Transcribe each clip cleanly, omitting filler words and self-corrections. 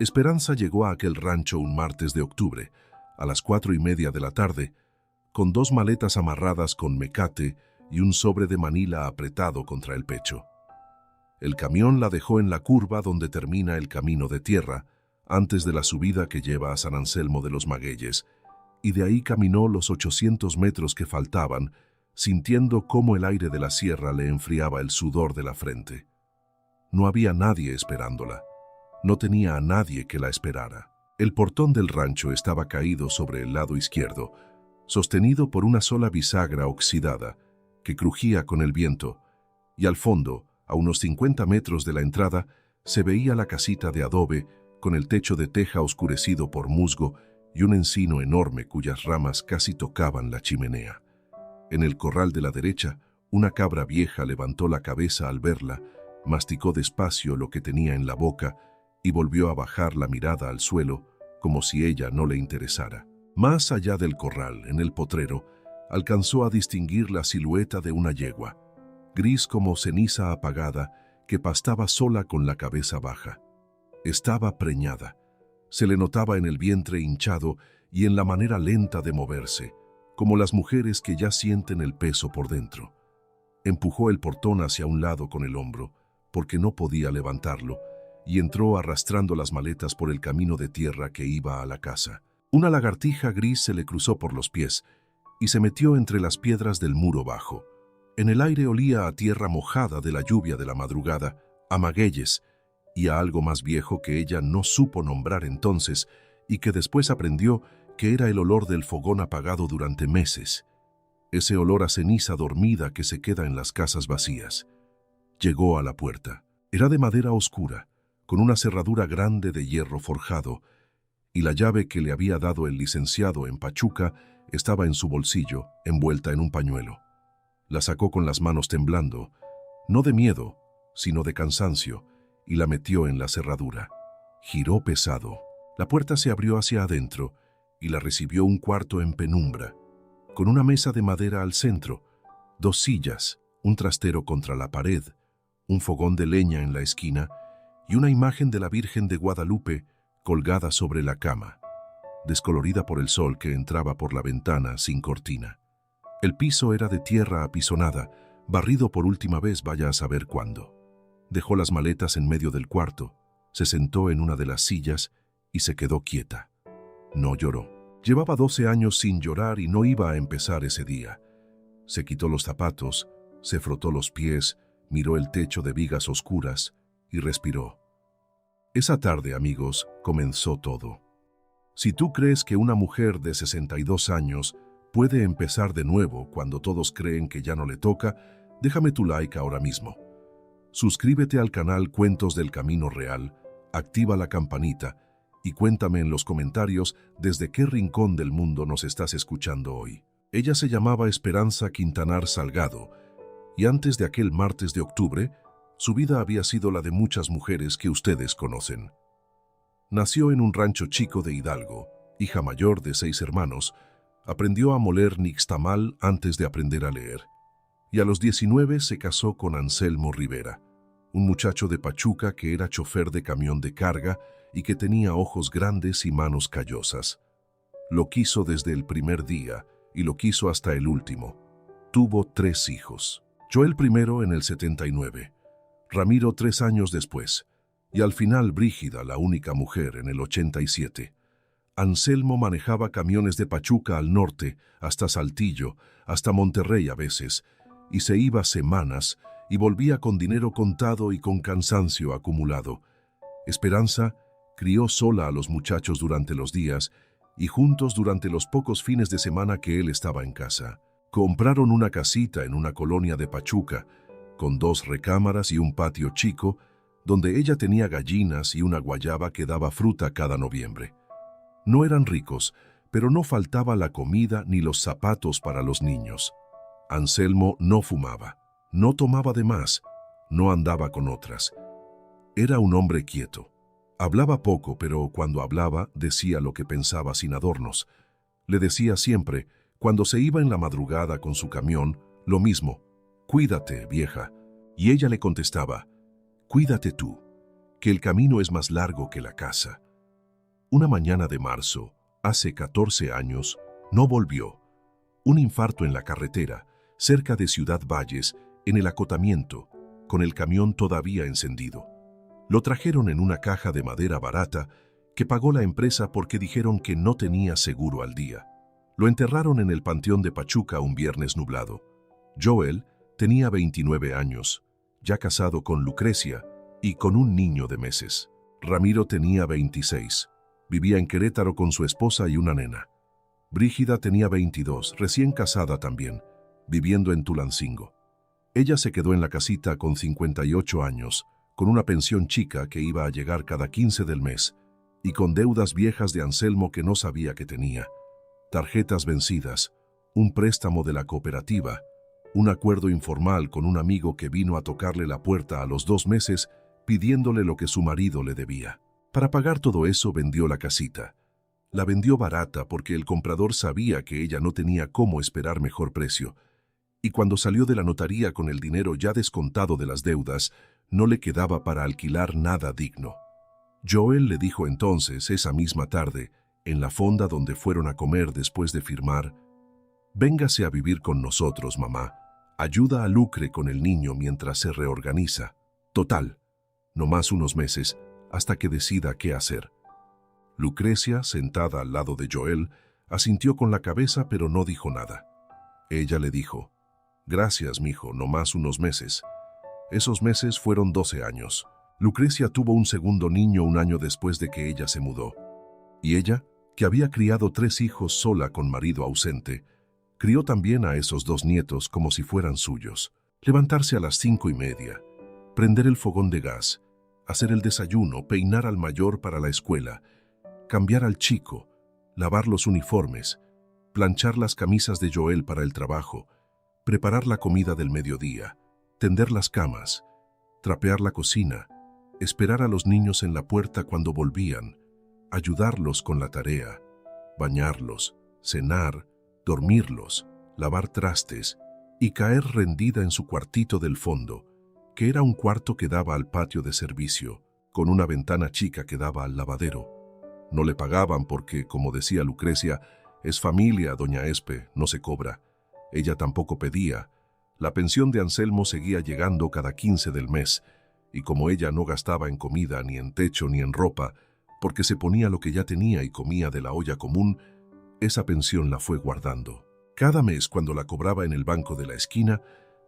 Esperanza llegó a aquel rancho un martes de octubre, a las 4:30 de la tarde, con 2 maletas amarradas con mecate y un sobre de manila apretado contra el pecho. El camión la dejó en la curva donde termina el camino de tierra, antes de la subida que lleva a San Anselmo de los Magueyes, y de ahí caminó los 800 metros que faltaban, sintiendo cómo el aire de la sierra le enfriaba el sudor de la frente. No había nadie esperándola. No tenía a nadie que la esperara. El portón del rancho estaba caído sobre el lado izquierdo, sostenido por una sola bisagra oxidada, que crujía con el viento, y al fondo, a unos 50 metros de la entrada, se veía la casita de adobe con el techo de teja oscurecido por musgo y un encino enorme cuyas ramas casi tocaban la chimenea. En el corral de la derecha, una cabra vieja levantó la cabeza al verla, masticó despacio lo que tenía en la boca y volvió a bajar la mirada al suelo como si ella no le interesara. Más allá del corral, en el potrero, alcanzó a distinguir la silueta de una yegua, gris como ceniza apagada, que pastaba sola con la cabeza baja. Estaba preñada. Se le notaba en el vientre hinchado y en la manera lenta de moverse, como las mujeres que ya sienten el peso por dentro. Empujó el portón hacia un lado con el hombro, porque no podía levantarlo, y entró arrastrando las maletas por el camino de tierra que iba a la casa. Una lagartija gris se le cruzó por los pies y se metió entre las piedras del muro bajo. En el aire olía a tierra mojada de la lluvia de la madrugada, a magueyes y a algo más viejo que ella no supo nombrar entonces y que después aprendió que era el olor del fogón apagado durante meses. Ese olor a ceniza dormida que se queda en las casas vacías. Llegó a la puerta. Era de madera oscura, con una cerradura grande de hierro forjado, y la llave que le había dado el licenciado en Pachuca estaba en su bolsillo, envuelta en un pañuelo. La sacó con las manos temblando, no de miedo, sino de cansancio, y la metió en la cerradura. Giró pesado. La puerta se abrió hacia adentro, y la recibió un cuarto en penumbra, con una mesa de madera al centro, 2 sillas, un trastero contra la pared, un fogón de leña en la esquina y una imagen de la Virgen de Guadalupe colgada sobre la cama, descolorida por el sol que entraba por la ventana sin cortina. El piso era de tierra apisonada, barrido por última vez vaya a saber cuándo. Dejó las maletas en medio del cuarto, se sentó en una de las sillas y se quedó quieta. No lloró. Llevaba 12 años sin llorar y no iba a empezar ese día. Se quitó los zapatos, se frotó los pies, miró el techo de vigas oscuras y respiró. Esa tarde, amigos, comenzó todo. Si tú crees que una mujer de 62 años puede empezar de nuevo cuando todos creen que ya no le toca, déjame tu like ahora mismo. Suscríbete al canal Cuentos del Camino Real, activa la campanita y cuéntame en los comentarios desde qué rincón del mundo nos estás escuchando hoy. Ella se llamaba Esperanza Quintanar Salgado, y antes de aquel martes de octubre, su vida había sido la de muchas mujeres que ustedes conocen. Nació en un rancho chico de Hidalgo, hija mayor de 6 hermanos, aprendió a moler nixtamal antes de aprender a leer, y a los 19 se casó con Anselmo Rivera, un muchacho de Pachuca que era chofer de camión de carga y que tenía ojos grandes y manos callosas. Lo quiso desde el primer día y lo quiso hasta el último. Tuvo 3 hijos. Yo el primero en el 79, Ramiro 3 años después, y al final Brígida, la única mujer, en el 87. Anselmo manejaba camiones de Pachuca al norte, hasta Saltillo, hasta Monterrey a veces, y se iba semanas y volvía con dinero contado y con cansancio acumulado. Esperanza crió sola a los muchachos durante los días y juntos durante los pocos fines de semana que él estaba en casa. Compraron una casita en una colonia de Pachuca, con 2 recámaras y un patio chico, donde ella tenía gallinas y una guayaba que daba fruta cada noviembre. No eran ricos, pero no faltaba la comida ni los zapatos para los niños. Anselmo no fumaba, no tomaba de más, no andaba con otras. Era un hombre quieto. Hablaba poco, pero cuando hablaba decía lo que pensaba sin adornos. Le decía siempre, cuando se iba en la madrugada con su camión, lo mismo: «Cuídate, vieja». Y ella le contestaba: «Cuídate tú, que el camino es más largo que la casa». Una mañana de marzo, hace 14 años, no volvió. Un infarto en la carretera, cerca de Ciudad Valles, en el acotamiento, con el camión todavía encendido. Lo trajeron en una caja de madera barata que pagó la empresa porque dijeron que no tenía seguro al día. Lo enterraron en el Panteón de Pachuca un viernes nublado. Joel tenía 29 años, ya casado con Lucrecia y con un niño de meses. Ramiro tenía 26. Vivía en Querétaro con su esposa y una nena. Brígida tenía 22, recién casada también, viviendo en Tulancingo. Ella se quedó en la casita con 58 años, con una pensión chica que iba a llegar cada 15 del mes, y con deudas viejas de Anselmo que no sabía que tenía, tarjetas vencidas, un préstamo de la cooperativa, un acuerdo informal con un amigo que vino a tocarle la puerta a los 2 meses pidiéndole lo que su marido le debía. Para pagar todo eso vendió la casita. La vendió barata porque el comprador sabía que ella no tenía cómo esperar mejor precio, y cuando salió de la notaría con el dinero ya descontado de las deudas, no le quedaba para alquilar nada digno. Joel le dijo entonces, esa misma tarde, en la fonda donde fueron a comer después de firmar: «Véngase a vivir con nosotros, mamá. Ayuda a Lucre con el niño mientras se reorganiza. Total, no más unos meses, hasta que decida qué hacer». Lucrecia, sentada al lado de Joel, asintió con la cabeza pero no dijo nada. Ella le dijo: «Gracias, mijo, no más unos meses». Esos meses fueron 12 años. Lucrecia tuvo un segundo niño un año después de que ella se mudó. Y ella, que había criado 3 hijos sola con marido ausente, crió también a esos 2 nietos como si fueran suyos. Levantarse a las 5:30, prender el fogón de gas, hacer el desayuno, peinar al mayor para la escuela, cambiar al chico, lavar los uniformes, planchar las camisas de Joel para el trabajo, preparar la comida del mediodía, tender las camas, trapear la cocina, esperar a los niños en la puerta cuando volvían, ayudarlos con la tarea, bañarlos, cenar, dormirlos, lavar trastes y caer rendida en su cuartito del fondo, que era un cuarto que daba al patio de servicio, con una ventana chica que daba al lavadero. No le pagaban porque, como decía Lucrecia, es familia, doña Espe, no se cobra. Ella tampoco pedía. La pensión de Anselmo seguía llegando cada 15 del mes, y como ella no gastaba en comida, ni en techo, ni en ropa, porque se ponía lo que ya tenía y comía de la olla común, esa pensión la fue guardando. Cada mes, cuando la cobraba en el banco de la esquina,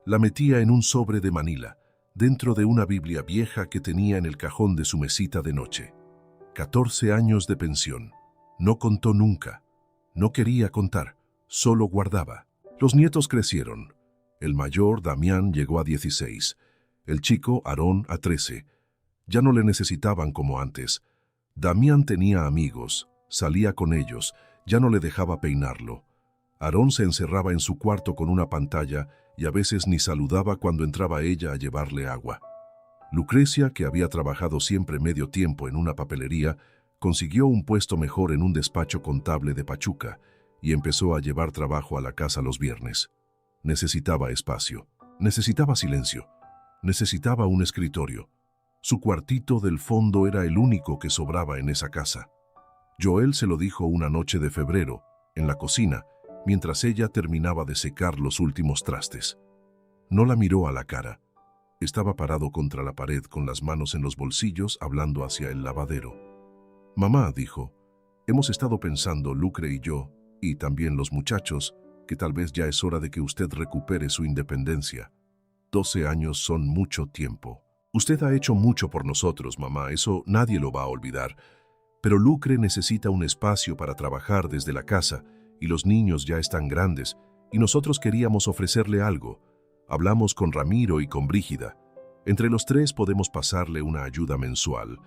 la metía en un sobre de Manila, dentro de una Biblia vieja que tenía en el cajón de su mesita de noche. 14 años de pensión. No contó nunca. No quería contar, solo guardaba. Los nietos crecieron. El mayor, Damián, llegó a 16. El chico, Aarón, a 13. Ya no le necesitaban como antes. Damián tenía amigos, salía con ellos, ya no le dejaba peinarlo. Aarón se encerraba en su cuarto con una pantalla y a veces ni saludaba cuando entraba ella a llevarle agua. Lucrecia, que había trabajado siempre medio tiempo en una papelería, consiguió un puesto mejor en un despacho contable de Pachuca y empezó a llevar trabajo a la casa los viernes. Necesitaba espacio, necesitaba silencio, necesitaba un escritorio. Su cuartito del fondo era el único que sobraba en esa casa. Joel se lo dijo una noche de febrero, en la cocina, mientras ella terminaba de secar los últimos trastes. No la miró a la cara. Estaba parado contra la pared con las manos en los bolsillos, hablando hacia el lavadero. «Mamá», dijo, «hemos estado pensando, Lucre y yo, y también los muchachos, que tal vez ya es hora de que usted recupere su independencia. 12 años son mucho tiempo. Usted ha hecho mucho por nosotros, mamá, eso nadie lo va a olvidar. Pero Lucre necesita un espacio para trabajar desde la casa, y los niños ya están grandes, y nosotros queríamos ofrecerle algo. Hablamos con Ramiro y con Brígida. Entre los 3 podemos pasarle una ayuda mensual,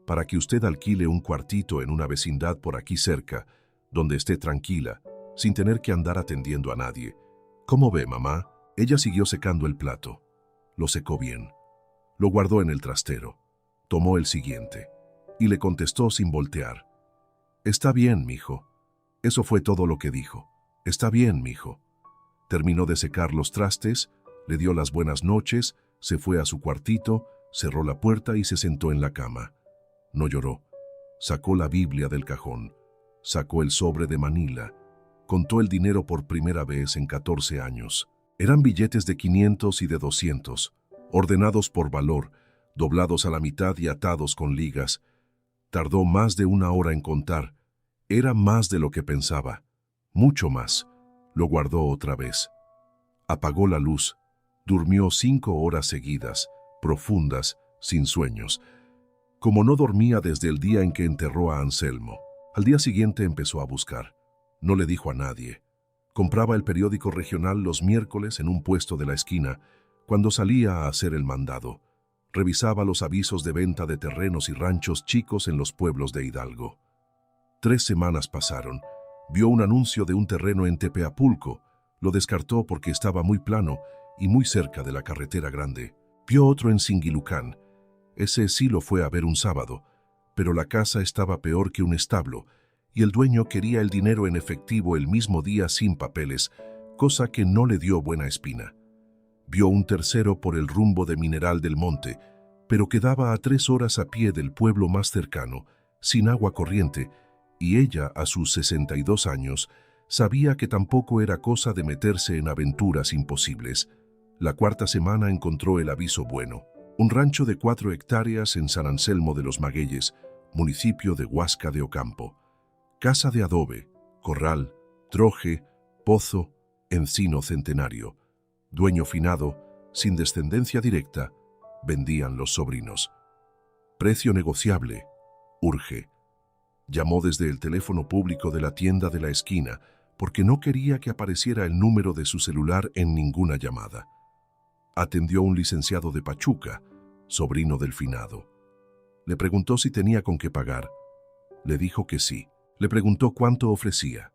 para que usted alquile un cuartito en una vecindad por aquí cerca, donde esté tranquila, sin tener que andar atendiendo a nadie. ¿Cómo ve, mamá?». Ella siguió secando el plato. Lo secó bien. Lo guardó en el trastero. Tomó el siguiente y le contestó sin voltear: «Está bien, mijo». Eso fue todo lo que dijo. «Está bien, mijo». Terminó de secar los trastes, le dio las buenas noches, se fue a su cuartito, cerró la puerta y se sentó en la cama. No lloró. Sacó la Biblia del cajón, sacó el sobre de Manila, contó el dinero por primera vez en 14 años. Eran billetes de 500 y de 200, ordenados por valor, doblados a la mitad y atados con ligas. Tardó más de 1 hora en contar. Era más de lo que pensaba, mucho más. Lo guardó otra vez. Apagó la luz. Durmió 5 horas seguidas, profundas, sin sueños. Como no dormía desde el día en que enterró a Anselmo. Al día siguiente empezó a buscar. No le dijo a nadie. Compraba el periódico regional los miércoles en un puesto de la esquina, cuando salía a hacer el mandado. Revisaba los avisos de venta de terrenos y ranchos chicos en los pueblos de Hidalgo. 3 semanas pasaron. Vio un anuncio de un terreno en Tepeapulco. Lo descartó porque estaba muy plano y muy cerca de la carretera grande. Vio otro en Singilucán. Ese sí lo fue a ver un sábado, pero la casa estaba peor que un establo, y el dueño quería el dinero en efectivo el mismo día sin papeles, cosa que no le dio buena espina. Vio un tercero por el rumbo de Mineral del Monte, pero quedaba a 3 horas a pie del pueblo más cercano, sin agua corriente, y ella, a sus 62 años, sabía que tampoco era cosa de meterse en aventuras imposibles. La 4ª semana encontró el aviso bueno. Un rancho de 4 hectáreas en San Anselmo de los Magueyes, municipio de Huasca de Ocampo. Casa de adobe, corral, troje, pozo, encino centenario. Dueño finado, sin descendencia directa, vendían los sobrinos. Precio negociable, urge. Llamó desde el teléfono público de la tienda de la esquina, porque no quería que apareciera el número de su celular en ninguna llamada. Atendió un licenciado de Pachuca, sobrino del finado. Le preguntó si tenía con qué pagar. Le dijo que sí. Le preguntó cuánto ofrecía.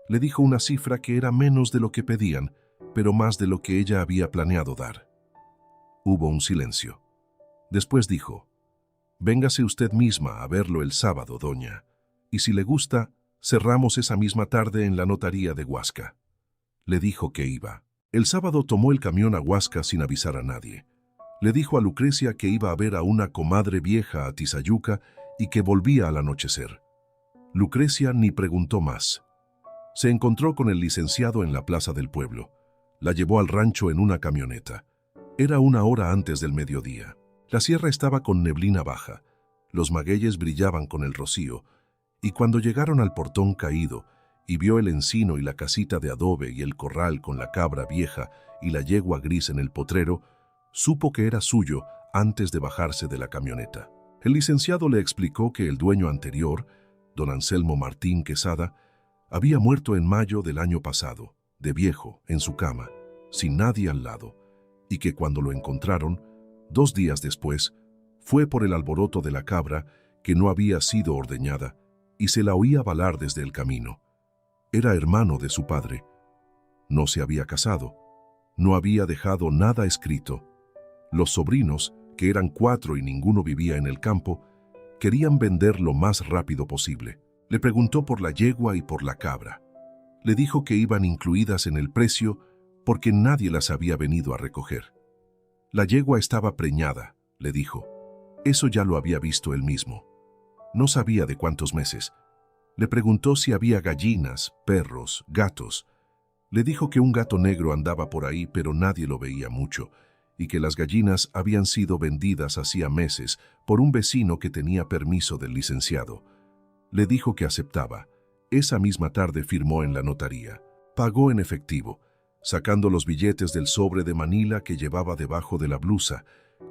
Le dijo una cifra que era menos de lo que pedían, pero más de lo que ella había planeado dar. Hubo un silencio. Después dijo: «Véngase usted misma a verlo el sábado, doña, y si le gusta, cerramos esa misma tarde en la notaría de Huasca». Le dijo que iba. El sábado tomó el camión a Huasca sin avisar a nadie. Le dijo a Lucrecia que iba a ver a una comadre vieja a Tizayuca y que volvía al anochecer. Lucrecia ni preguntó más. Se encontró con el licenciado en la plaza del pueblo. La llevó al rancho en una camioneta. Era 1 hora antes del mediodía. La sierra estaba con neblina baja. Los magueyes brillaban con el rocío, y cuando llegaron al portón caído y vio el encino y la casita de adobe y el corral con la cabra vieja y la yegua gris en el potrero, supo que era suyo antes de bajarse de la camioneta. El licenciado le explicó que el dueño anterior, don Anselmo Martín Quesada, había muerto en mayo del año pasado, de viejo, en su cama, sin nadie al lado, y que cuando lo encontraron, 2 días después, fue por el alboroto de la cabra que no había sido ordeñada y se la oía balar desde el camino. Era hermano de su padre. No se había casado. No había dejado nada escrito. Los sobrinos, que eran 4 y ninguno vivía en el campo, querían vender lo más rápido posible. Le preguntó por la yegua y por la cabra. Le dijo que iban incluidas en el precio porque nadie las había venido a recoger. La yegua estaba preñada, le dijo. Eso ya lo había visto él mismo. No sabía de cuántos meses. Le preguntó si había gallinas, perros, gatos. Le dijo que un gato negro andaba por ahí, pero nadie lo veía mucho, y que las gallinas habían sido vendidas hacía meses por un vecino que tenía permiso del licenciado. Le dijo que aceptaba. Esa misma tarde firmó en la notaría. Pagó en efectivo, sacando los billetes del sobre de Manila que llevaba debajo de la blusa,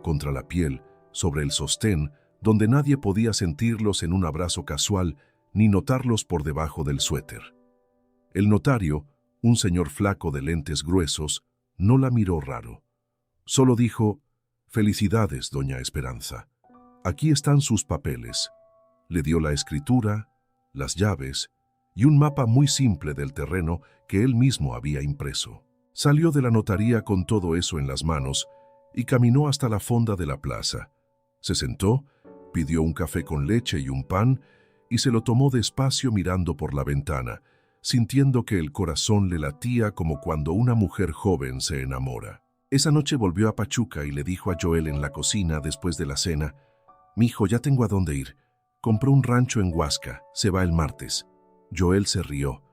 contra la piel, sobre el sostén, donde nadie podía sentirlos en un abrazo casual ni notarlos por debajo del suéter. El notario, un señor flaco de lentes gruesos, no la miró raro. Solo dijo: «Felicidades, doña Esperanza. Aquí están sus papeles». Le dio la escritura, las llaves y un mapa muy simple del terreno que él mismo había impreso. Salió de la notaría con todo eso en las manos y caminó hasta la fonda de la plaza. Se sentó, pidió un café con leche y un pan y se lo tomó despacio mirando por la ventana, sintiendo que el corazón le latía como cuando una mujer joven se enamora. Esa noche volvió a Pachuca y le dijo a Joel en la cocina después de la cena: «Mijo, ya tengo a dónde ir. Compró un rancho en Huasca, se va el martes. Joel se rió.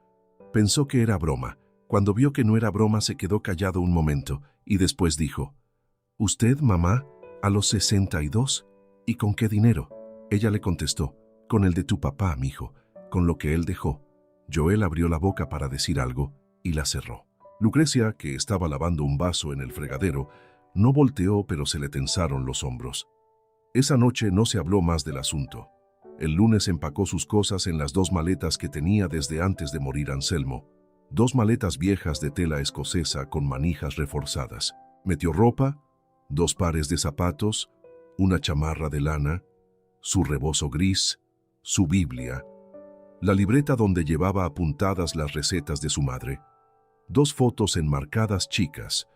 Pensó que era broma. Cuando vio que no era broma, se quedó callado un momento y después dijo: ¿Usted, mamá, a los 62? ¿Y con qué dinero? Ella le contestó: con el de tu papá, mijo, con lo que él dejó. Joel abrió la boca para decir algo y la cerró. Lucrecia, que estaba lavando un vaso en el fregadero, no volteó, pero se le tensaron los hombros. Esa noche no se habló más del asunto. El lunes empacó sus cosas en las 2 maletas que tenía desde antes de morir Anselmo. 2 maletas viejas de tela escocesa con manijas reforzadas. Metió ropa, 2 pares de zapatos, una chamarra de lana, su rebozo gris, su Biblia, la libreta donde llevaba apuntadas las recetas de su madre, 2 fotos enmarcadas chicas,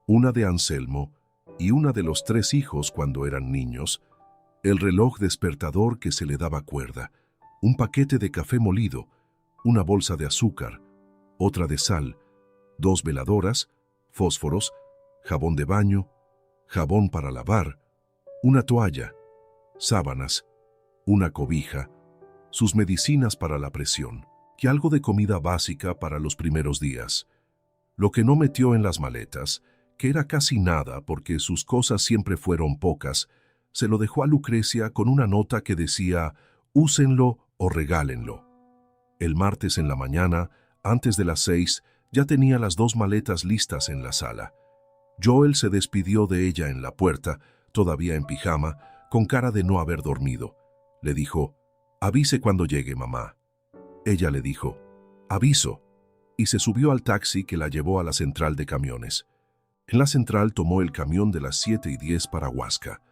una de Anselmo y una de los 3 hijos cuando eran niños, el reloj despertador que se le daba cuerda, un paquete de café molido, una bolsa de azúcar, otra de sal, 2 veladoras, fósforos, jabón de baño, jabón para lavar, una toalla, sábanas, una cobija, sus medicinas para la presión y algo de comida básica para los primeros días. Lo que no metió en las maletas, que era casi nada porque sus cosas siempre fueron pocas, se lo dejó a Lucrecia con una nota que decía: úsenlo o regálenlo. El martes en la mañana, antes de las 6, ya tenía las 2 maletas listas en la sala. Joel se despidió de ella en la puerta, todavía en pijama, con cara de no haber dormido. Le dijo: avise cuando llegue, mamá. Ella le dijo: aviso, y se subió al taxi que la llevó a la central de camiones. En la central tomó el camión de las 7:10 para Huasca.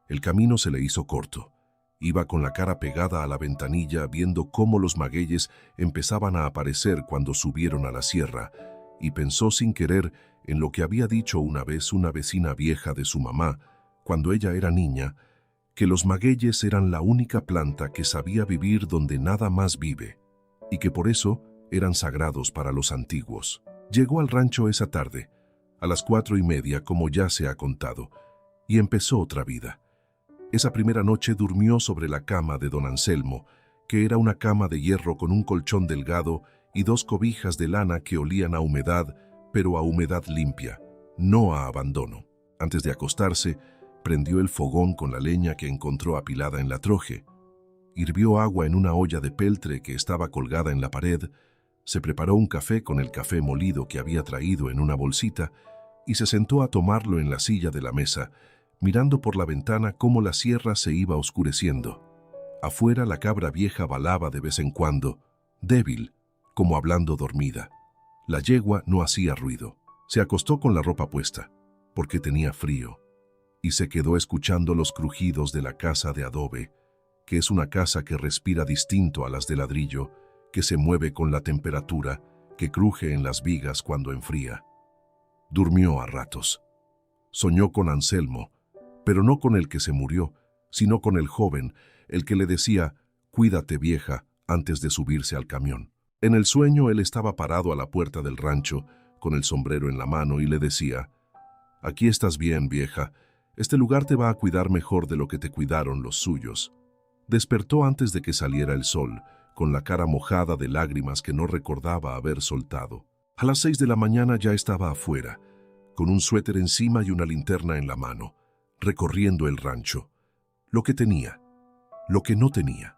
El camino se le hizo corto. Iba con la cara pegada a la ventanilla viendo cómo los magueyes empezaban a aparecer cuando subieron a la sierra, y pensó sin querer en lo que había dicho una vez una vecina vieja de su mamá, cuando ella era niña, que los magueyes eran la única planta que sabía vivir donde nada más vive, y que por eso eran sagrados para los antiguos. Llegó al rancho esa tarde, a las 4:30, como ya se ha contado, y empezó otra vida. Esa primera noche durmió sobre la cama de don Anselmo, que era una cama de hierro con un colchón delgado y 2 cobijas de lana que olían a humedad, pero a humedad limpia, no a abandono. Antes de acostarse, prendió el fogón con la leña que encontró apilada en la troje. Hirvió agua en una olla de peltre que estaba colgada en la pared, se preparó un café con el café molido que había traído en una bolsita y se sentó a tomarlo en la silla de la mesa, mirando por la ventana cómo la sierra se iba oscureciendo. Afuera la cabra vieja balaba de vez en cuando, débil, como hablando dormida. La yegua no hacía ruido. Se acostó con la ropa puesta, porque tenía frío, y se quedó escuchando los crujidos de la casa de adobe, que es una casa que respira distinto a las de ladrillo, que se mueve con la temperatura, que cruje en las vigas cuando enfría. Durmió a ratos. Soñó con Anselmo, pero no con el que se murió, sino con el joven, el que le decía: cuídate, vieja, antes de subirse al camión. En el sueño él estaba parado a la puerta del rancho, con el sombrero en la mano, y le decía: aquí estás bien, vieja, este lugar te va a cuidar mejor de lo que te cuidaron los suyos. Despertó antes de que saliera el sol, con la cara mojada de lágrimas que no recordaba haber soltado. A las 6 de la mañana ya estaba afuera, con un suéter encima y una linterna en la mano, recorriendo el rancho. Lo que tenía, lo que no tenía.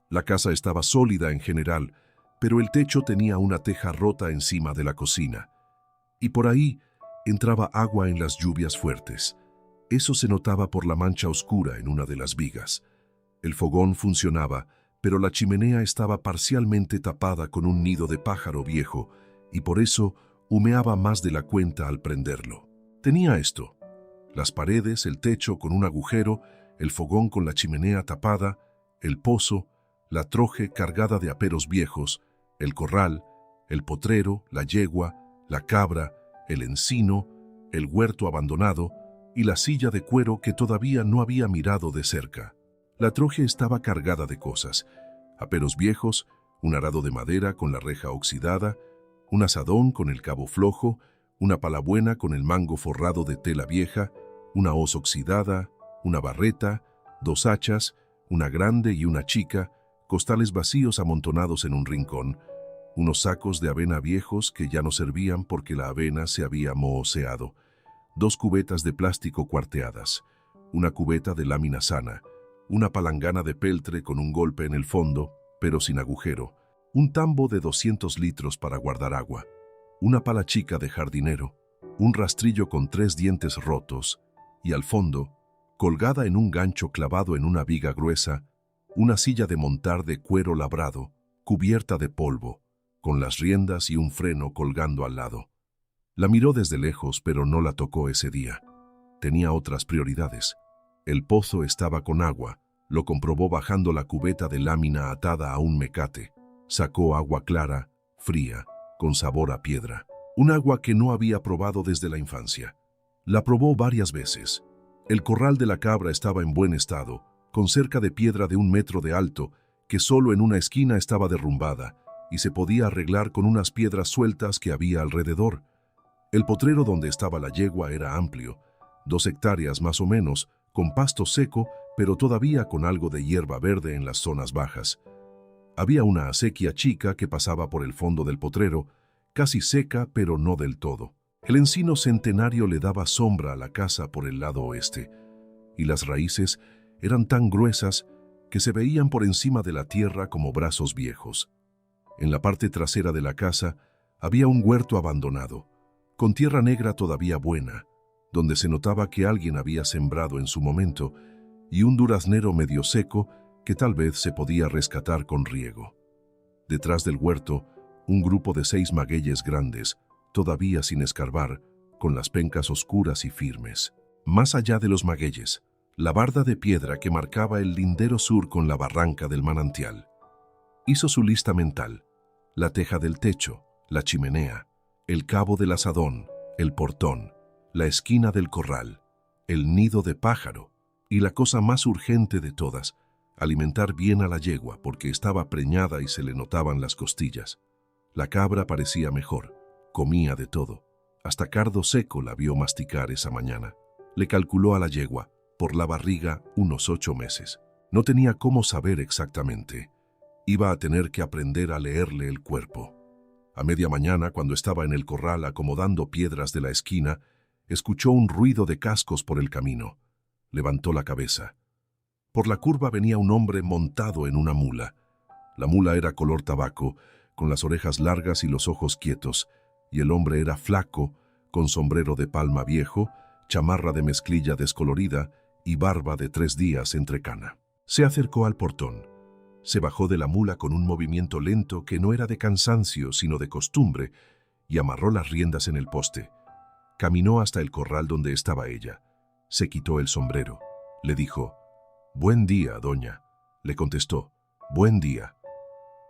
La casa estaba sólida en general, pero el techo tenía una teja rota encima de la cocina. Y por ahí entraba agua en las lluvias fuertes. Eso se notaba por la mancha oscura en una de las vigas. El fogón funcionaba, pero la chimenea estaba parcialmente tapada con un nido de pájaro viejo, y por eso humeaba más de la cuenta al prenderlo. Tenía esto: las paredes, el techo con un agujero, el fogón con la chimenea tapada, el pozo, la troje cargada de aperos viejos, el corral, el potrero, la yegua, la cabra, el encino, el huerto abandonado y la silla de cuero que todavía no había mirado de cerca. La troje estaba cargada de cosas: aperos viejos, un arado de madera con la reja oxidada, un azadón con el cabo flojo, una palabuena con el mango forrado de tela vieja, una hoz oxidada, una barreta, 2 hachas, una grande y una chica, costales vacíos amontonados en un rincón, unos sacos de avena viejos que ya no servían porque la avena se había mohoseado, 2 cubetas de plástico cuarteadas, una cubeta de lámina sana, una palangana de peltre con un golpe en el fondo, pero sin agujero, un tambo de 200 litros para guardar agua, una pala chica de jardinero, un rastrillo con 3 dientes rotos, y al fondo, colgada en un gancho clavado en una viga gruesa, una silla de montar de cuero labrado, cubierta de polvo, con las riendas y un freno colgando al lado. La miró desde lejos, pero no la tocó ese día. Tenía otras prioridades. El pozo estaba con agua, lo comprobó bajando la cubeta de lámina atada a un mecate. Sacó agua clara, fría, con sabor a piedra. Un agua que no había probado desde la infancia. La probó varias veces. El corral de la cabra estaba en buen estado, con cerca de piedra de 1 metro de alto, que solo en una esquina estaba derrumbada, y se podía arreglar con unas piedras sueltas que había alrededor. El potrero donde estaba la yegua era amplio, 2 hectáreas más o menos, con pasto seco, pero todavía con algo de hierba verde en las zonas bajas. Había una acequia chica que pasaba por el fondo del potrero, casi seca pero no del todo. El encino centenario le daba sombra a la casa por el lado oeste, y las raíces eran tan gruesas que se veían por encima de la tierra como brazos viejos. En la parte trasera de la casa había un huerto abandonado, con tierra negra todavía buena, donde se notaba que alguien había sembrado en su momento, y un duraznero medio seco que tal vez se podía rescatar con riego. Detrás del huerto, un grupo de 6 magueyes grandes, todavía sin escarbar, con las pencas oscuras y firmes. Más allá de los magueyes, la barda de piedra que marcaba el lindero sur con la barranca del manantial. Hizo su lista mental: la teja del techo, la chimenea, el cabo del asadón, el portón, la esquina del corral, el nido de pájaro y la cosa más urgente de todas, alimentar bien a la yegua porque estaba preñada y se le notaban las costillas. La cabra parecía mejor, comía de todo. Hasta cardo seco la vio masticar esa mañana. Le calculó a la yegua, por la barriga, unos 8 meses. No tenía cómo saber exactamente. Iba a tener que aprender a leerle el cuerpo. A media mañana, cuando estaba en el corral acomodando piedras de la esquina, escuchó un ruido de cascos por el camino. Levantó la cabeza. Por la curva venía un hombre montado en una mula. La mula era color tabaco, con las orejas largas y los ojos quietos, y el hombre era flaco, con sombrero de palma viejo, chamarra de mezclilla descolorida y barba de 3 días entrecana. Se acercó al portón. Se bajó de la mula con un movimiento lento que no era de cansancio, sino de costumbre, y amarró las riendas en el poste. Caminó hasta el corral donde estaba ella. Se quitó el sombrero. Le dijo: «Buen día, doña». Le contestó: «Buen día».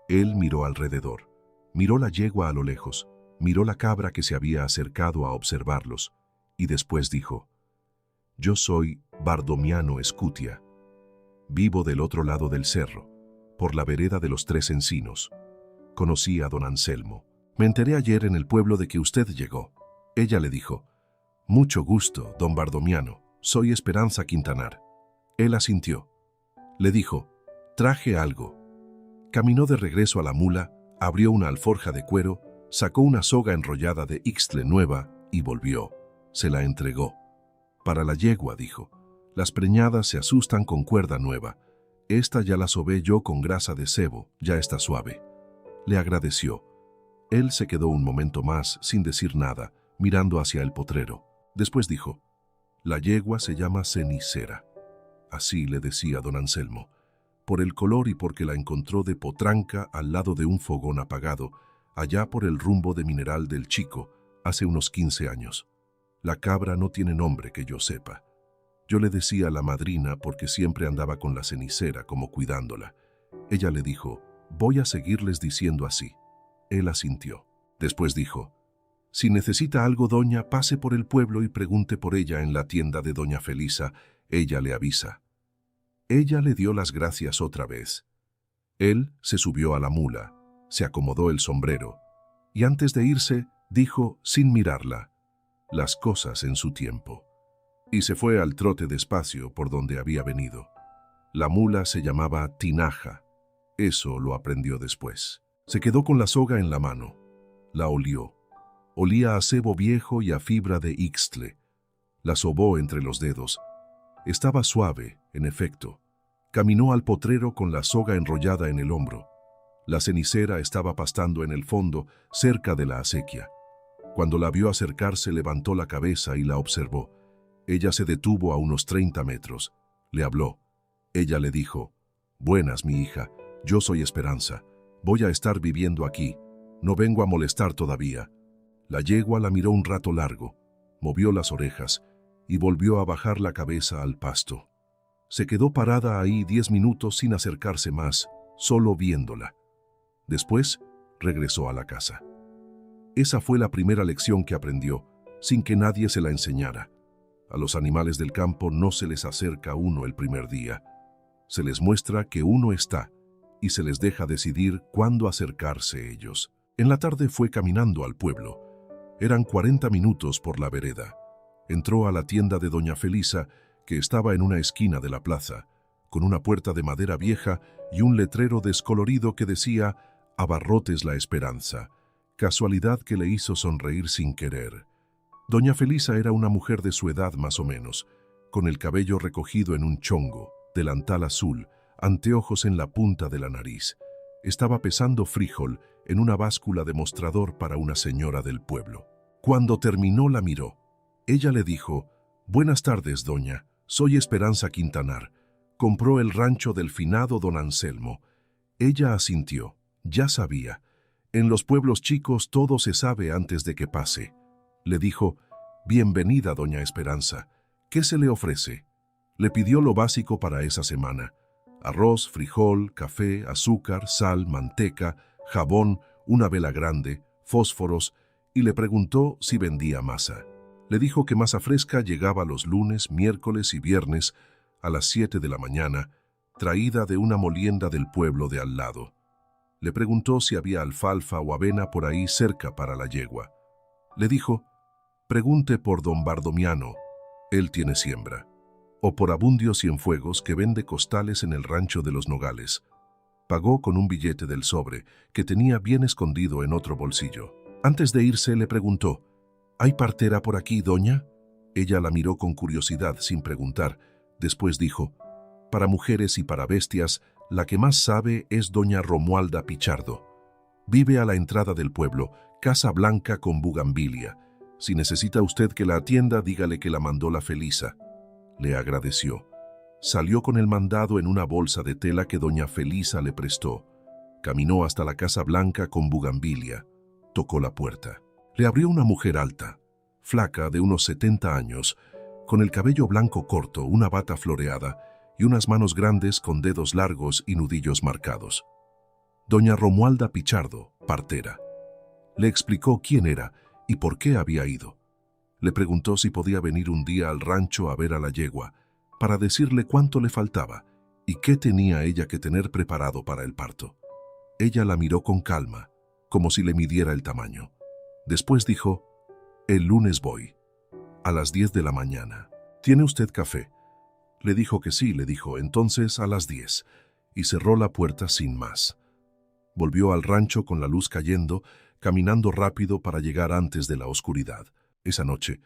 Él miró alrededor. Miró la yegua a lo lejos. Miró la cabra que se había acercado a observarlos. Y después dijo: «Yo soy Bardomiano Escutia. Vivo del otro lado del cerro, por la vereda de los 3 encinos. Conocí a don Anselmo. Me enteré ayer en el pueblo de que usted llegó». Ella le dijo: «Mucho gusto, don Bardomiano. Soy Esperanza Quintanar». Él asintió. Le dijo: «Traje algo». Caminó de regreso a la mula, abrió una alforja de cuero, sacó una soga enrollada de ixtle nueva y volvió. Se la entregó. «Para la yegua», dijo. «Las preñadas se asustan con cuerda nueva. Esta ya la sobé yo con grasa de cebo, ya está suave». Le agradeció. Él se quedó un momento más sin decir nada, mirando hacia el potrero. Después dijo: «La yegua se llama Cenicera». Así le decía don Anselmo, por el color y porque la encontró de potranca al lado de un fogón apagado, allá por el rumbo de Mineral del Chico, hace unos 15 años. La cabra no tiene nombre que yo sepa. Yo le decía la madrina porque siempre andaba con la cenicera como cuidándola. Ella le dijo: «Voy a seguirles diciendo así». Él asintió. Después dijo: «Si necesita algo, doña, pase por el pueblo y pregunte por ella en la tienda de doña Felisa. Ella le avisa». Ella le dio las gracias otra vez. Él se subió a la mula, se acomodó el sombrero y antes de irse dijo sin mirarla: «Las cosas en su tiempo». Y se fue al trote despacio por donde había venido. La mula se llamaba Tinaja. Eso lo aprendió después. Se quedó con la soga en la mano. La olió. Olía a cebo viejo y a fibra de ixtle. La sobó entre los dedos. Estaba suave, en efecto. Caminó al potrero con la soga enrollada en el hombro. La cenicera estaba pastando en el fondo, cerca de la acequia. Cuando la vio acercarse, levantó la cabeza y la observó. Ella se detuvo a unos 30 metros. Le habló. Ella le dijo: «Buenas, mi hija. Yo soy Esperanza. Voy a estar viviendo aquí. No vengo a molestar todavía». La yegua la miró un rato largo, movió las orejas y volvió a bajar la cabeza al pasto. Se quedó parada ahí 10 minutos sin acercarse más, solo viéndola. Después regresó a la casa. Esa fue la primera lección que aprendió, sin que nadie se la enseñara. A los animales del campo no se les acerca uno el primer día. Se les muestra que uno está y se les deja decidir cuándo acercarse ellos. En la tarde fue caminando al pueblo. Eran 40 minutos por la vereda. Entró a la tienda de doña Felisa, que estaba en una esquina de la plaza, con una puerta de madera vieja y un letrero descolorido que decía «Abarrotes la Esperanza», casualidad que le hizo sonreír sin querer. Doña Felisa era una mujer de su edad más o menos, con el cabello recogido en un chongo, delantal azul, anteojos en la punta de la nariz. Estaba pesando frijol en una báscula de mostrador para una señora del pueblo. Cuando terminó la miró. Ella le dijo: «Buenas tardes, doña. Soy Esperanza Quintanar. Compró el rancho del finado don Anselmo». Ella asintió. Ya sabía. En los pueblos chicos todo se sabe antes de que pase. Le dijo: «Bienvenida, doña Esperanza. ¿Qué se le ofrece?». Le pidió lo básico para esa semana: arroz, frijol, café, azúcar, sal, manteca, jabón, una vela grande, fósforos, y le preguntó si vendía masa. Le dijo que masa fresca llegaba los lunes, miércoles y viernes a las 7 de la mañana, traída de una molienda del pueblo de al lado. Le preguntó si había alfalfa o avena por ahí cerca para la yegua. Le dijo: «Pregunte por don Bardomiano, él tiene siembra. O por Abundio Cienfuegos, que vende costales en el rancho de los Nogales». Pagó con un billete del sobre, que tenía bien escondido en otro bolsillo. Antes de irse le preguntó: «¿Hay partera por aquí, doña?». Ella la miró con curiosidad, sin preguntar. Después dijo: «Para mujeres y para bestias, la que más sabe es doña Romualda Pichardo. Vive a la entrada del pueblo, casa blanca con bugambilia. Si necesita usted que la atienda, dígale que la mandó la Felisa». Le agradeció. Salió con el mandado en una bolsa de tela que doña Felisa le prestó. Caminó hasta la casa blanca con bugambilia. Tocó la puerta. Le abrió una mujer alta, flaca, de unos 70 años, con el cabello blanco corto, una bata floreada y unas manos grandes con dedos largos y nudillos marcados. Doña Romualda Pichardo, partera. Le explicó quién era y por qué había ido. Le preguntó si podía venir un día al rancho a ver a la yegua, para decirle cuánto le faltaba y qué tenía ella que tener preparado para el parto. Ella la miró con calma, como si le midiera el tamaño. Después dijo: «El lunes voy, a las 10 de la mañana. ¿Tiene usted café?». Le dijo que sí. Le dijo: «Entonces a las 10», y cerró la puerta sin más. Volvió al rancho con la luz cayendo, caminando rápido para llegar antes de la oscuridad. Esa noche,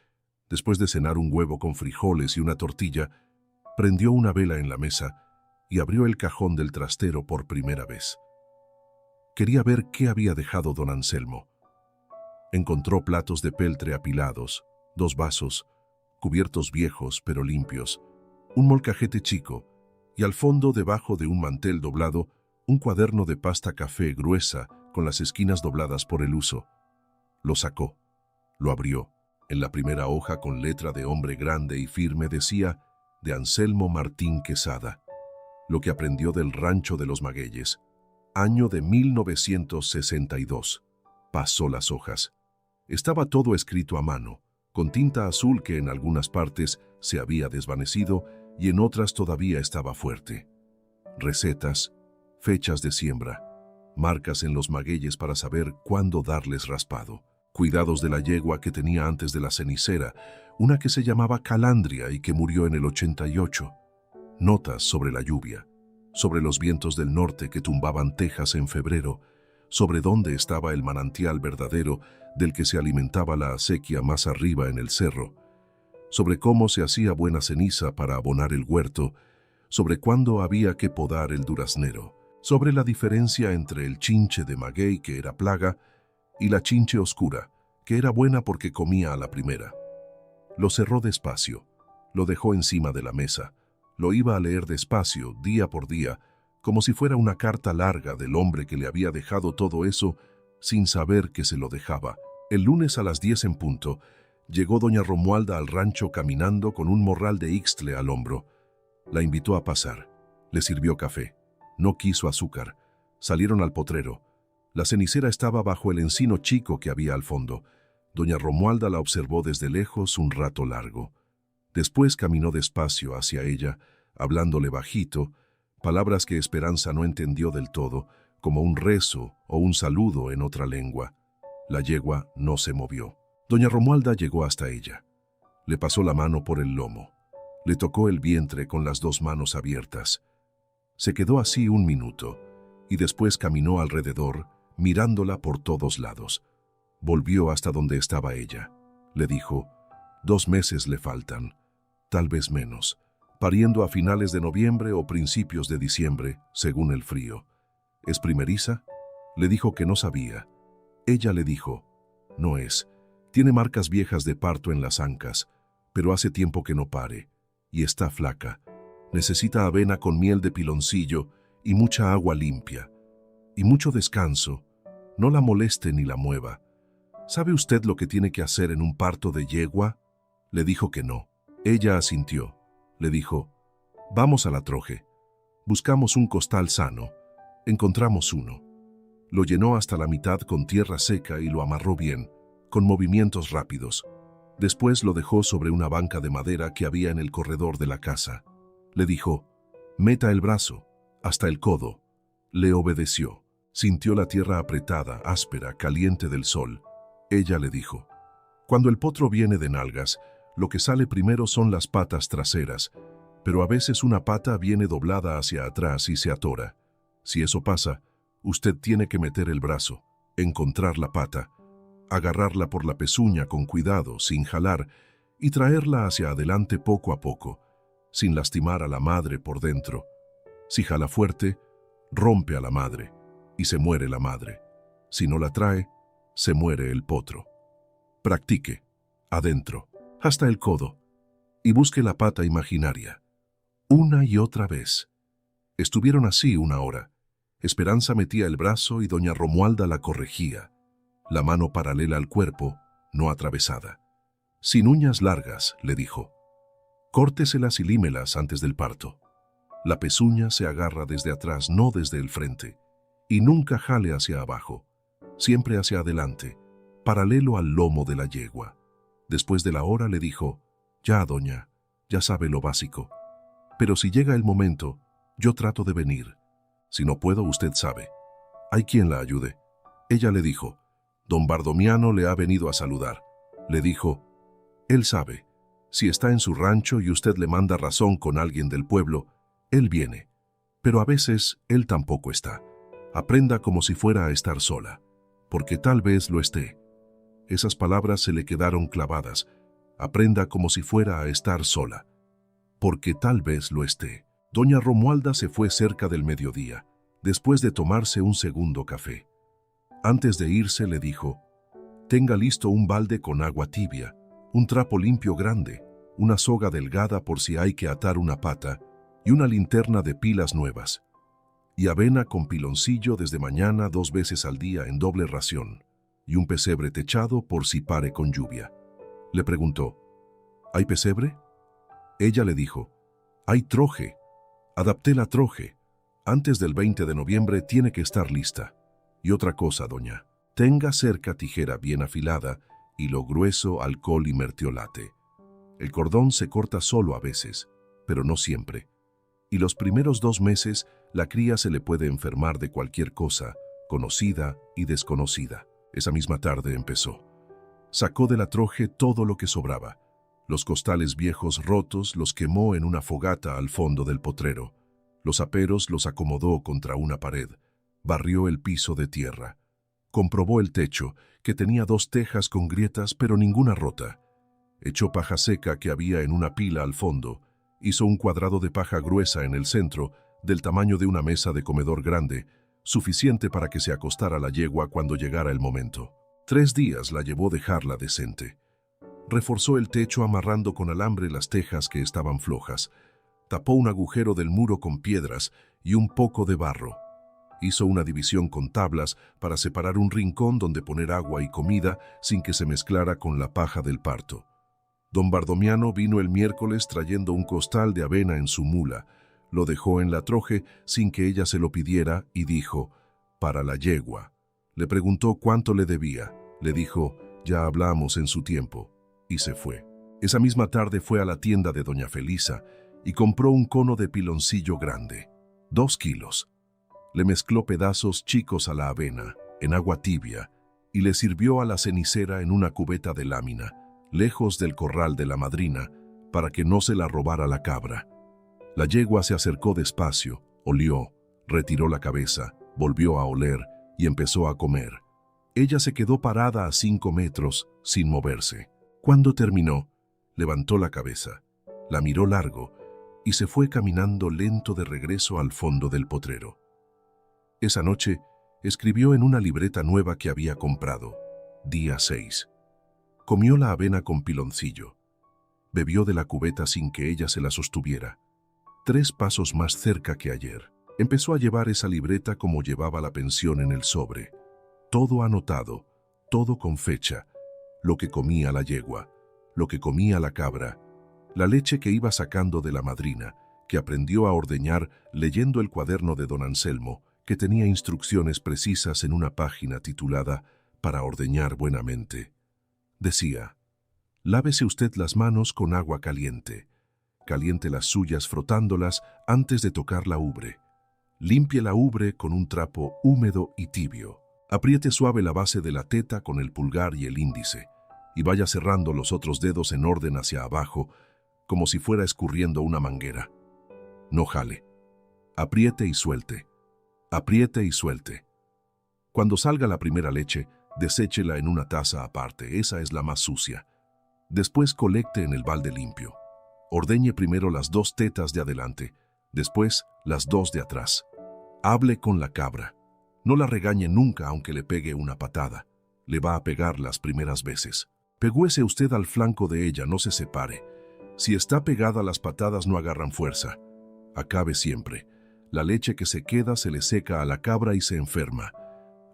después de cenar un huevo con frijoles y una tortilla, prendió una vela en la mesa y abrió el cajón del trastero por primera vez. Quería ver qué había dejado don Anselmo. Encontró platos de peltre apilados, 2 vasos, cubiertos viejos pero limpios, un molcajete chico y al fondo, debajo de un mantel doblado, un cuaderno de pasta café gruesa con las esquinas dobladas por el uso. Lo sacó, lo abrió. En la primera hoja, con letra de hombre grande y firme, decía: «De Anselmo Martín Quesada. Lo que aprendió del rancho de los Magueyes. Año de 1962. Pasó las hojas. Estaba todo escrito a mano, con tinta azul que en algunas partes se había desvanecido y en otras todavía estaba fuerte. Recetas, fechas de siembra, marcas en los magueyes para saber cuándo darles raspado, cuidados de la yegua que tenía antes de la cenicera, una que se llamaba Calandria y que murió en el 88. notas sobre la lluvia, sobre los vientos del norte que tumbaban tejas en febrero, sobre dónde estaba el manantial verdadero del que se alimentaba la acequia más arriba en el cerro, sobre cómo se hacía buena ceniza para abonar el huerto, sobre cuándo había que podar el duraznero, sobre la diferencia entre el chinche de maguey, que era plaga, y la chinche oscura, que era buena porque comía a la primera. Lo cerró despacio, lo dejó encima de la mesa, lo iba a leer despacio, día por día, como si fuera una carta larga del hombre que le había dejado todo eso sin saber que se lo dejaba. El lunes a las 10 en punto, llegó doña Romualda al rancho caminando con un morral de ixtle al hombro. La invitó a pasar. Le sirvió café. No quiso azúcar. Salieron al potrero. La cenicera estaba bajo el encino chico que había al fondo. Doña Romualda la observó desde lejos un rato largo. Después caminó despacio hacia ella, hablándole bajito, palabras que Esperanza no entendió del todo, como un rezo o un saludo en otra lengua. La yegua no se movió. Doña Romualda llegó hasta ella. Le pasó la mano por el lomo. Le tocó el vientre con las dos manos abiertas. Se quedó así un minuto, y después caminó alrededor, mirándola por todos lados. Volvió hasta donde estaba ella. Le dijo, 2 meses le faltan, tal vez menos, pariendo a finales de noviembre o principios de diciembre, según el frío. ¿Es primeriza? Le dijo que no sabía. Ella le dijo, no es. Tiene marcas viejas de parto en las ancas, pero hace tiempo que no pare, y está flaca. Necesita avena con miel de piloncillo y mucha agua limpia. Y mucho descanso. No la moleste ni la mueva. ¿Sabe usted lo que tiene que hacer en un parto de yegua? Le dijo que no. Ella asintió. Le dijo, vamos a la troje. Buscamos un costal sano. Encontramos uno. Lo llenó hasta la mitad con tierra seca y lo amarró bien, con movimientos rápidos. Después lo dejó sobre una banca de madera que había en el corredor de la casa. Le dijo, meta el brazo, hasta el codo. Le obedeció. Sintió la tierra apretada, áspera, caliente del sol. Ella le dijo, cuando el potro viene de nalgas, lo que sale primero son las patas traseras, pero a veces una pata viene doblada hacia atrás y se atora. Si eso pasa, usted tiene que meter el brazo, encontrar la pata, agarrarla por la pezuña con cuidado, sin jalar, y traerla hacia adelante poco a poco, sin lastimar a la madre por dentro. Si jala fuerte, rompe a la madre, y se muere la madre. Si no la trae, se muere el potro. Practique, adentro, hasta el codo, y busque la pata imaginaria. Una y otra vez. Estuvieron así 1 hora. Esperanza metía el brazo y doña Romualda la corregía. La mano paralela al cuerpo, no atravesada. Sin uñas largas, le dijo. Córteselas y límelas antes del parto. La pezuña se agarra desde atrás, no desde el frente. Y nunca jale hacia abajo, siempre hacia adelante, paralelo al lomo de la yegua. Después de la hora le dijo, ya, doña, ya sabe lo básico. Pero si llega el momento, yo trato de venir. Si no puedo, usted sabe. Hay quien la ayude. Ella le dijo, don Bardomiano le ha venido a saludar. Le dijo, él sabe. Si está en su rancho y usted le manda razón con alguien del pueblo, él viene. Pero a veces él tampoco está. Aprenda como si fuera a estar sola, porque tal vez lo esté. Esas palabras se le quedaron clavadas. Aprenda como si fuera a estar sola, porque tal vez lo esté. Doña Romualda se fue cerca del mediodía, después de tomarse un segundo café. Antes de irse le dijo, tenga listo un balde con agua tibia, un trapo limpio grande, una soga delgada por si hay que atar una pata y una linterna de pilas nuevas. Y avena con piloncillo desde mañana 2 veces al día en doble ración, y un pesebre techado por si pare con lluvia. Le preguntó, ¿hay pesebre? Ella le dijo, hay troje. Adapté la troje. Antes del 20 de noviembre tiene que estar lista. Y otra cosa, doña, tenga cerca tijera bien afilada y lo grueso alcohol y mertiolate. El cordón se corta solo a veces, pero no siempre. Y los primeros 2 meses la cría se le puede enfermar de cualquier cosa, conocida y desconocida. Esa misma tarde empezó. Sacó de la troje todo lo que sobraba. Los costales viejos rotos los quemó en una fogata al fondo del potrero. Los aperos los acomodó contra una pared. Barrió el piso de tierra. Comprobó el techo, que tenía 2 tejas con grietas pero ninguna rota. Echó paja seca que había en una pila al fondo. Hizo un cuadrado de paja gruesa en el centro, del tamaño de una mesa de comedor grande, suficiente para que se acostara la yegua cuando llegara el momento. 3 días la llevó dejarla decente. Reforzó el techo amarrando con alambre las tejas que estaban flojas. Tapó un agujero del muro con piedras y un poco de barro. Hizo una división con tablas para separar un rincón donde poner agua y comida sin que se mezclara con la paja del parto. Don Bardomiano vino el miércoles trayendo un costal de avena en su mula. Lo dejó en la troje sin que ella se lo pidiera y dijo, «Para la yegua». Le preguntó cuánto le debía. Le dijo, «Ya hablamos en su tiempo». Y se fue. Esa misma tarde fue a la tienda de doña Felisa y compró un cono de piloncillo grande, 2 kilos. Le mezcló pedazos chicos a la avena, en agua tibia, y le sirvió a la cenicera en una cubeta de lámina, lejos del corral de la madrina, para que no se la robara la cabra. La yegua se acercó despacio, olió, retiró la cabeza, volvió a oler y empezó a comer. Ella se quedó parada a 5 metros, sin moverse. Cuando terminó, levantó la cabeza, la miró largo y se fue caminando lento de regreso al fondo del potrero. Esa noche, escribió en una libreta nueva que había comprado, día 6. Comió la avena con piloncillo. Bebió de la cubeta sin que ella se la sostuviera. 3 pasos más cerca que ayer. Empezó a llevar esa libreta como llevaba la pensión en el sobre. Todo anotado, todo con fecha. Lo que comía la yegua, lo que comía la cabra, la leche que iba sacando de la madrina, que aprendió a ordeñar leyendo el cuaderno de don Anselmo, que tenía instrucciones precisas en una página titulada «Para ordeñar buenamente». Decía, «Lávese usted las manos con agua caliente. Caliente las suyas frotándolas antes de tocar la ubre. Limpie la ubre con un trapo húmedo y tibio. Apriete suave la base de la teta con el pulgar y el índice, y vaya cerrando los otros dedos en orden hacia abajo, como si fuera escurriendo una manguera. No jale. Apriete y suelte. Apriete y suelte. Cuando salga la primera leche, deséchela en una taza aparte, esa es la más sucia. Después colecte en el balde limpio. Ordeñe primero las 2 tetas de adelante, después las 2 de atrás. Hable con la cabra. No la regañe nunca aunque le pegue una patada. Le va a pegar las primeras veces. Pegüese usted al flanco de ella, no se separe. Si está pegada, las patadas no agarran fuerza. Acabe siempre. La leche que se queda se le seca a la cabra y se enferma.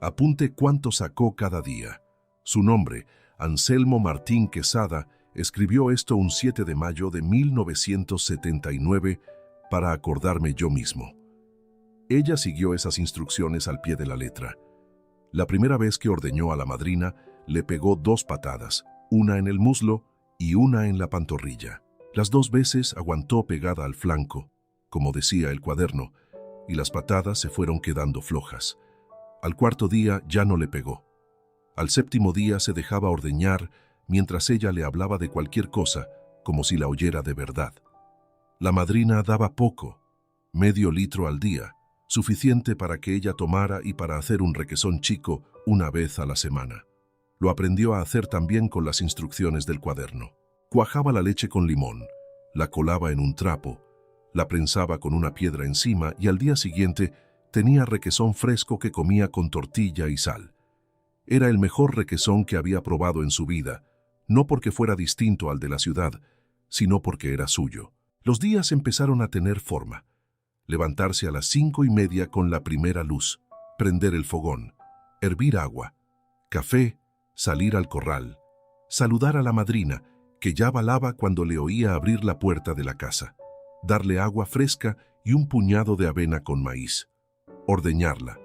Apunte cuánto sacó cada día. Su nombre, Anselmo Martín Quesada, escribió esto un 7 de mayo de 1979 para acordarme yo mismo. Ella siguió esas instrucciones al pie de la letra. La primera vez que ordeñó a la madrina, le pegó 2 patadas, una en el muslo y una en la pantorrilla. Las 2 veces aguantó pegada al flanco, como decía el cuaderno, y las patadas se fueron quedando flojas. Al 4.º día ya no le pegó. Al 7.º día se dejaba ordeñar mientras ella le hablaba de cualquier cosa, como si la oyera de verdad. La madrina daba poco, medio litro al día, suficiente para que ella tomara y para hacer un requesón chico una vez a la semana. Lo aprendió a hacer también con las instrucciones del cuaderno. Cuajaba la leche con limón, la colaba en un trapo, la prensaba con una piedra encima y al día siguiente tenía requesón fresco que comía con tortilla y sal. Era el mejor requesón que había probado en su vida, no porque fuera distinto al de la ciudad, sino porque era suyo. Los días empezaron a tener forma. Levantarse a las 5:30 con la primera luz, prender el fogón, hervir agua, café, salir al corral, saludar a la madrina, que ya balaba cuando le oía abrir la puerta de la casa, darle agua fresca y un puñado de avena con maíz, ordeñarla,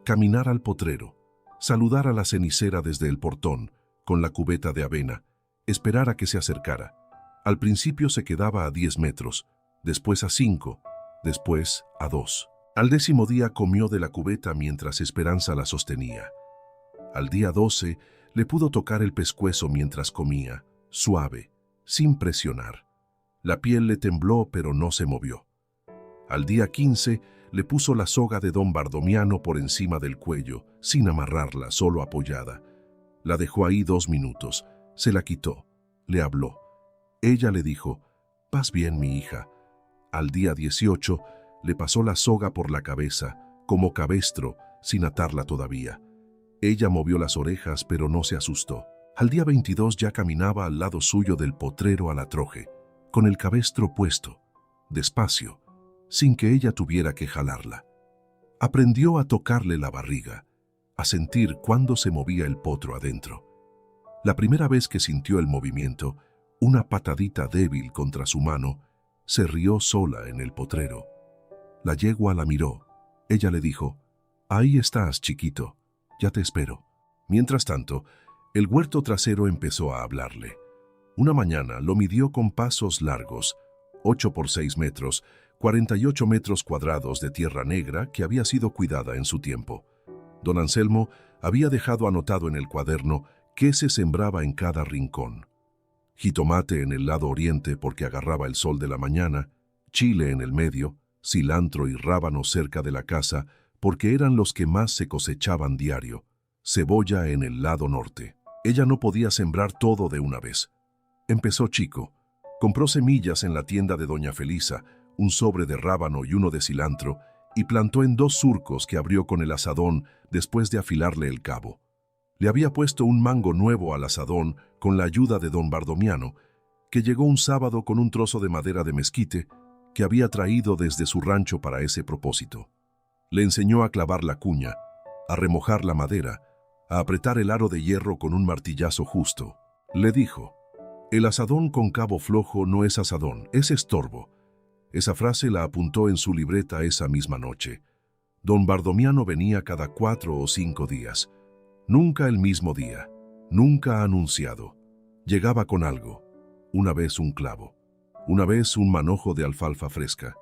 caminar al potrero, saludar a la cenicera desde el portón, con la cubeta de avena, esperar a que se acercara. Al principio se quedaba a 10 metros, después a 5, después a 2. Al 10.º día comió de la cubeta mientras Esperanza la sostenía. Al día 12 le pudo tocar el pescuezo mientras comía, suave, sin presionar. La piel le tembló, pero no se movió. Al día 15, le puso la soga de don Bardomiano por encima del cuello, sin amarrarla, solo apoyada. La dejó ahí 2 minutos, se la quitó, le habló. Ella le dijo: «Vas bien, mi hija». Al día 18, le pasó la soga por la cabeza, como cabestro, sin atarla todavía. Ella movió las orejas, pero no se asustó. Al día 22 ya caminaba al lado suyo del potrero a la troje, con el cabestro puesto, despacio, sin que ella tuviera que jalarla. Aprendió a tocarle la barriga, a sentir cuándo se movía el potro adentro. La primera vez que sintió el movimiento, una patadita débil contra su mano, se rió sola en el potrero. La yegua la miró. Ella le dijo: «Ahí estás, chiquito, ya te espero». Mientras tanto, el huerto trasero empezó a hablarle. Una mañana lo midió con pasos largos, 8 por 6 metros, 48 metros cuadrados de tierra negra que había sido cuidada en su tiempo. Don Anselmo había dejado anotado en el cuaderno qué se sembraba en cada rincón. Jitomate en el lado oriente porque agarraba el sol de la mañana, chile en el medio, cilantro y rábano cerca de la casa porque eran los que más se cosechaban diario, cebolla en el lado norte. Ella no podía sembrar todo de una vez. Empezó chico. Compró semillas en la tienda de doña Felisa, un sobre de rábano y uno de cilantro, y plantó en 2 surcos que abrió con el azadón después de afilarle el cabo. Le había puesto un mango nuevo al azadón con la ayuda de don Bardomiano, que llegó un sábado con un trozo de madera de mezquite que había traído desde su rancho para ese propósito. Le enseñó a clavar la cuña, a remojar la madera, a apretar el aro de hierro con un martillazo justo. Le dijo: «El asadón con cabo flojo no es asadón, es estorbo». Esa frase la apuntó en su libreta esa misma noche. Don Bardomiano venía cada 4 o 5 días. Nunca el mismo día, nunca anunciado. Llegaba con algo. Una vez un clavo, una vez un manojo de alfalfa fresca,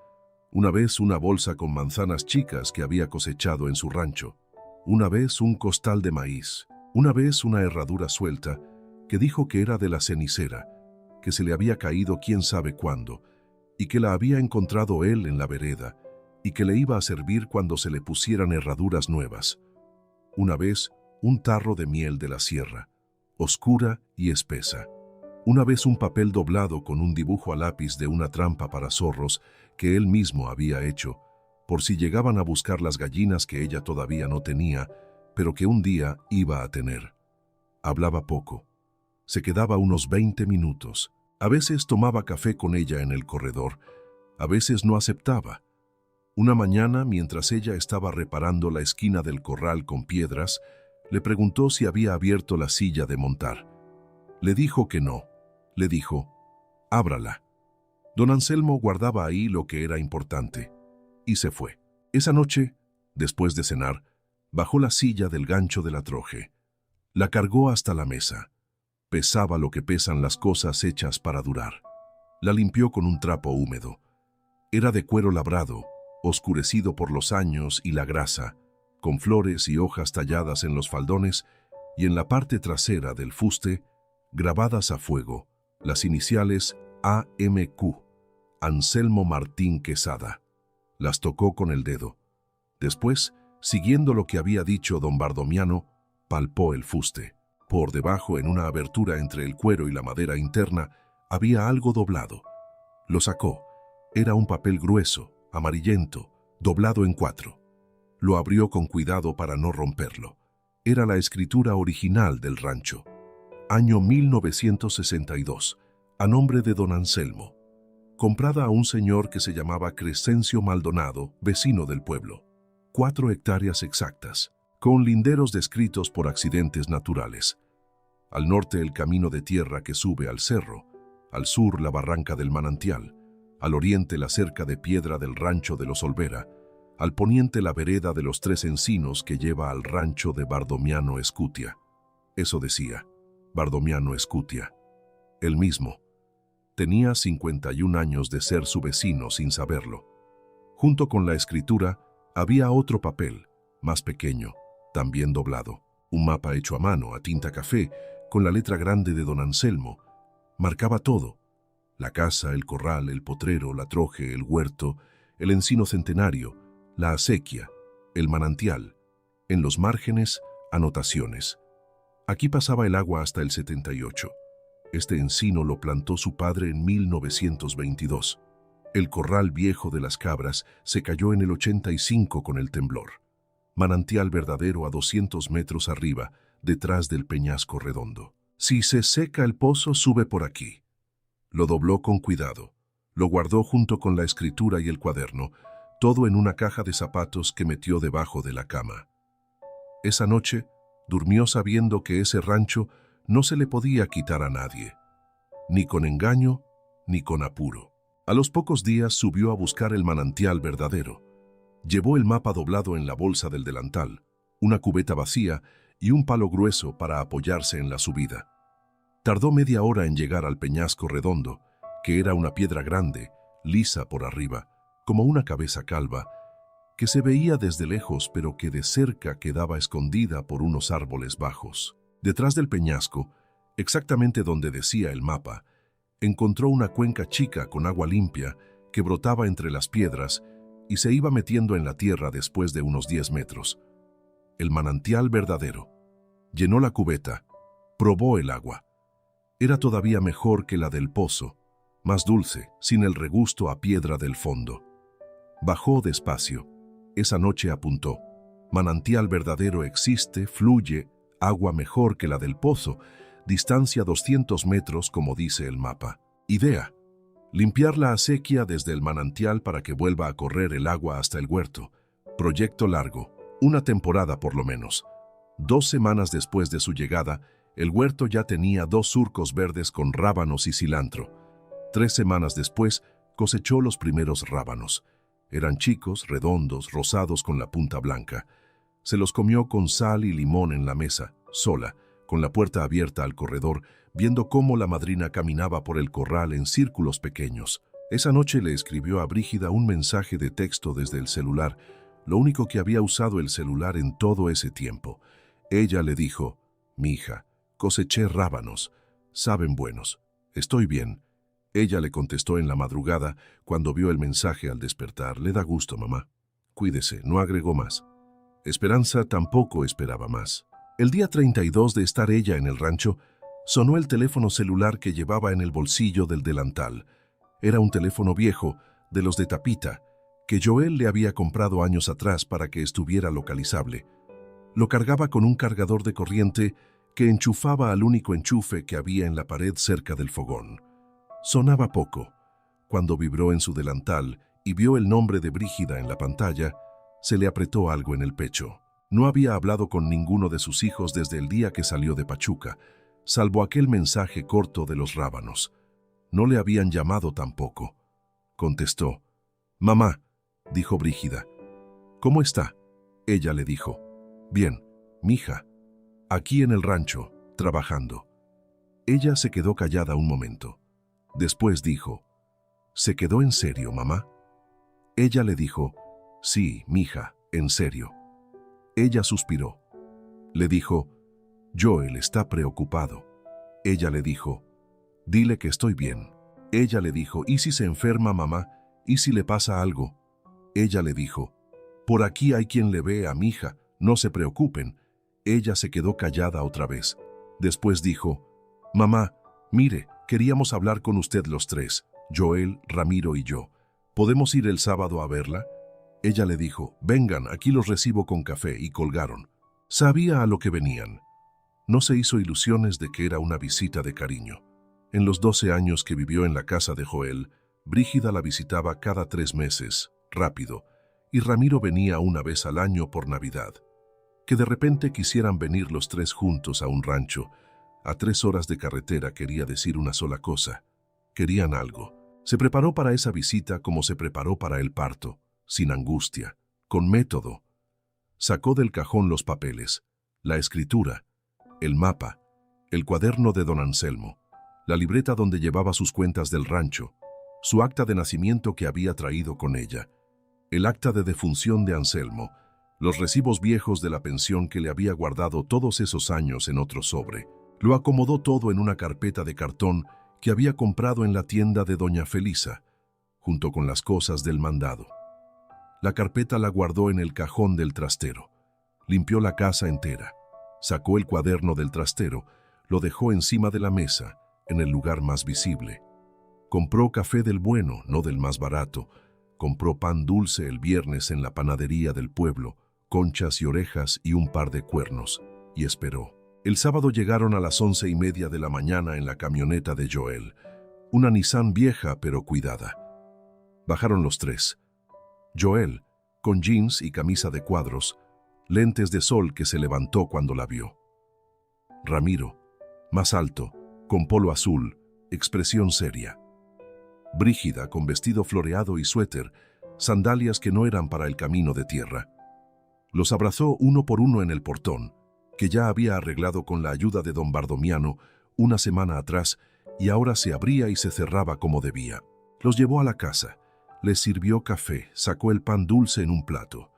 una vez una bolsa con manzanas chicas que había cosechado en su rancho, una vez un costal de maíz, una vez una herradura suelta que dijo que era de la cenicera, que se le había caído quién sabe cuándo, y que la había encontrado él en la vereda, y que le iba a servir cuando se le pusieran herraduras nuevas. Una vez un tarro de miel de la sierra, oscura y espesa. Una vez un papel doblado con un dibujo a lápiz de una trampa para zorros que él mismo había hecho, por si llegaban a buscar las gallinas que ella todavía no tenía, pero que un día iba a tener. Hablaba poco. Se quedaba unos 20 minutos. A veces tomaba café con ella en el corredor, a veces no aceptaba. Una mañana, mientras ella estaba reparando la esquina del corral con piedras, le preguntó si había abierto la silla de montar. Le dijo que no. Le dijo: «Ábrala». Don Anselmo guardaba ahí lo que era importante, y se fue. Esa noche, después de cenar, bajó la silla del gancho de la troje. La cargó hasta la mesa. Pesaba lo que pesan las cosas hechas para durar. La limpió con un trapo húmedo. Era de cuero labrado, oscurecido por los años y la grasa, con flores y hojas talladas en los faldones y en la parte trasera del fuste, grabadas a fuego, las iniciales AMQ, Anselmo Martín Quesada. Las tocó con el dedo. Después, siguiendo lo que había dicho don Bardomiano, palpó el fuste. Por debajo, en una abertura entre el cuero y la madera interna, había algo doblado. Lo sacó. Era un papel grueso, amarillento, doblado en 4. Lo abrió con cuidado para no romperlo. Era la escritura original del rancho. Año 1962, a nombre de don Anselmo. Comprada a un señor que se llamaba Crescencio Maldonado, vecino del pueblo. 4 hectáreas exactas, con linderos descritos por accidentes naturales. Al norte el camino de tierra que sube al cerro, al sur la barranca del manantial, al oriente la cerca de piedra del rancho de los Olvera, al poniente la vereda de los 3 encinos que lleva al rancho de Bardomiano Escutia. Eso decía, Bardomiano Escutia. Él mismo. Tenía 51 años de ser su vecino sin saberlo. Junto con la escritura había otro papel, más pequeño, también doblado, un mapa hecho a mano, a tinta café, con la letra grande de don Anselmo, Marcaba todo: la casa, el corral, el potrero, la troje, el huerto, el encino centenario, la acequia, el manantial. En los márgenes, anotaciones. Aquí pasaba el agua hasta el 78. Este encino lo plantó su padre en 1922. El corral viejo de las cabras se cayó en el 85 con el temblor. Manantial verdadero a 200 metros arriba, detrás del peñasco redondo. Si se seca el pozo, sube por aquí. Lo dobló con cuidado. Lo guardó junto con la escritura y el cuaderno, todo en una caja de zapatos que metió debajo de la cama. Esa noche, durmió sabiendo que ese rancho no se le podía quitar a nadie, ni con engaño, ni con apuro. A los pocos días subió a buscar el manantial verdadero. Llevó el mapa doblado en la bolsa del delantal, una cubeta vacía y un palo grueso para apoyarse en la subida. Tardó media hora en llegar al peñasco redondo, que era una piedra grande, lisa por arriba, como una cabeza calva, que se veía desde lejos pero que de cerca quedaba escondida por unos árboles bajos. Detrás del peñasco, exactamente donde decía el mapa, encontró una cuenca chica con agua limpia que brotaba entre las piedras y se iba metiendo en la tierra después de unos 10 metros. El manantial verdadero. Llenó la cubeta, probó el agua. Era todavía mejor que la del pozo, más dulce, sin el regusto a piedra del fondo. Bajó despacio. Esa noche apuntó: manantial verdadero existe, fluye, agua mejor que la del pozo, distancia 200 metros como dice el mapa. Idea: limpiar la acequia desde el manantial para que vuelva a correr el agua hasta el huerto. Proyecto largo, una temporada por lo menos. 2 semanas después de su llegada, el huerto ya tenía 2 surcos verdes con rábanos y cilantro. 3 semanas después, cosechó los primeros rábanos. Eran chicos, redondos, rosados con la punta blanca. Se los comió con sal y limón en la mesa, sola, con la puerta abierta al corredor, viendo cómo la madrina caminaba por el corral en círculos pequeños. Esa noche le escribió a Brígida un mensaje de texto desde el celular, lo único que había usado el celular en todo ese tiempo. Ella le dijo: «Mija, coseché rábanos. Saben buenos. Estoy bien». Ella le contestó en la madrugada, cuando vio el mensaje al despertar: «Le da gusto, mamá. Cuídese», no agregó más. Esperanza tampoco esperaba más. El día 32 de estar ella en el rancho, sonó el teléfono celular que llevaba en el bolsillo del delantal. Era un teléfono viejo, de los de tapita, que Joel le había comprado años atrás para que estuviera localizable. Lo cargaba con un cargador de corriente que enchufaba al único enchufe que había en la pared cerca del fogón. Sonaba poco. Cuando vibró en su delantal y vio el nombre de Brígida en la pantalla, se le apretó algo en el pecho. No había hablado con ninguno de sus hijos desde el día que salió de Pachuca, salvo aquel mensaje corto de los rábanos. No le habían llamado tampoco. Contestó: «Mamá», dijo Brígida. «¿Cómo está?». Ella le dijo: «Bien, mija. Aquí en el rancho, trabajando». Ella se quedó callada un momento. Después dijo: «¿Se quedó en serio, mamá?». Ella le dijo: «Sí, mija, en serio». Ella suspiró. Le dijo: «Joel está preocupado». Ella le dijo: «Dile que estoy bien». Ella le dijo: «¿Y si se enferma, mamá? ¿Y si le pasa algo?». Ella le dijo: «Por aquí hay quien le ve a mi hija, no se preocupen». Ella se quedó callada otra vez. Después dijo: «Mamá, mire, queríamos hablar con usted los 3, Joel, Ramiro y yo. ¿Podemos ir el sábado a verla?». Ella le dijo: «Vengan, aquí los recibo con café», y colgaron. Sabía a lo que venían. No se hizo ilusiones de que era una visita de cariño. En los 12 años que vivió en la casa de Joel, Brígida la visitaba cada 3 meses, rápido, y Ramiro venía una vez al año por Navidad. Que de repente quisieran venir los 3 juntos a un rancho, a 3 horas de carretera, quería decir una sola cosa: querían algo. Se preparó para esa visita como se preparó para el parto, sin angustia, con método. Sacó del cajón los papeles, la escritura, el mapa, el cuaderno de don Anselmo, la libreta donde llevaba sus cuentas del rancho, su acta de nacimiento que había traído con ella, el acta de defunción de Anselmo, los recibos viejos de la pensión que le había guardado todos esos años en otro sobre. Lo acomodó todo en una carpeta de cartón que había comprado en la tienda de doña Felisa, junto con las cosas del mandado. La carpeta la guardó en el cajón del trastero. Limpió la casa entera. Sacó el cuaderno del trastero, lo dejó encima de la mesa, en el lugar más visible. Compró café del bueno, no del más barato. Compró pan dulce el viernes en la panadería del pueblo, conchas y orejas y un par de cuernos, y esperó. El sábado llegaron a las 11:30 de la mañana en la camioneta de Joel, una Nissan vieja pero cuidada. Bajaron los tres. Joel, con jeans y camisa de cuadros, lentes de sol que se levantó cuando la vio. Ramiro, más alto, con polo azul, expresión seria. Brígida, con vestido floreado y suéter, sandalias que no eran para el camino de tierra. Los abrazó uno por uno en el portón, que ya había arreglado con la ayuda de don Bardomiano una semana atrás y ahora se abría y se cerraba como debía. Los llevó a la casa, les sirvió café, sacó el pan dulce en un plato.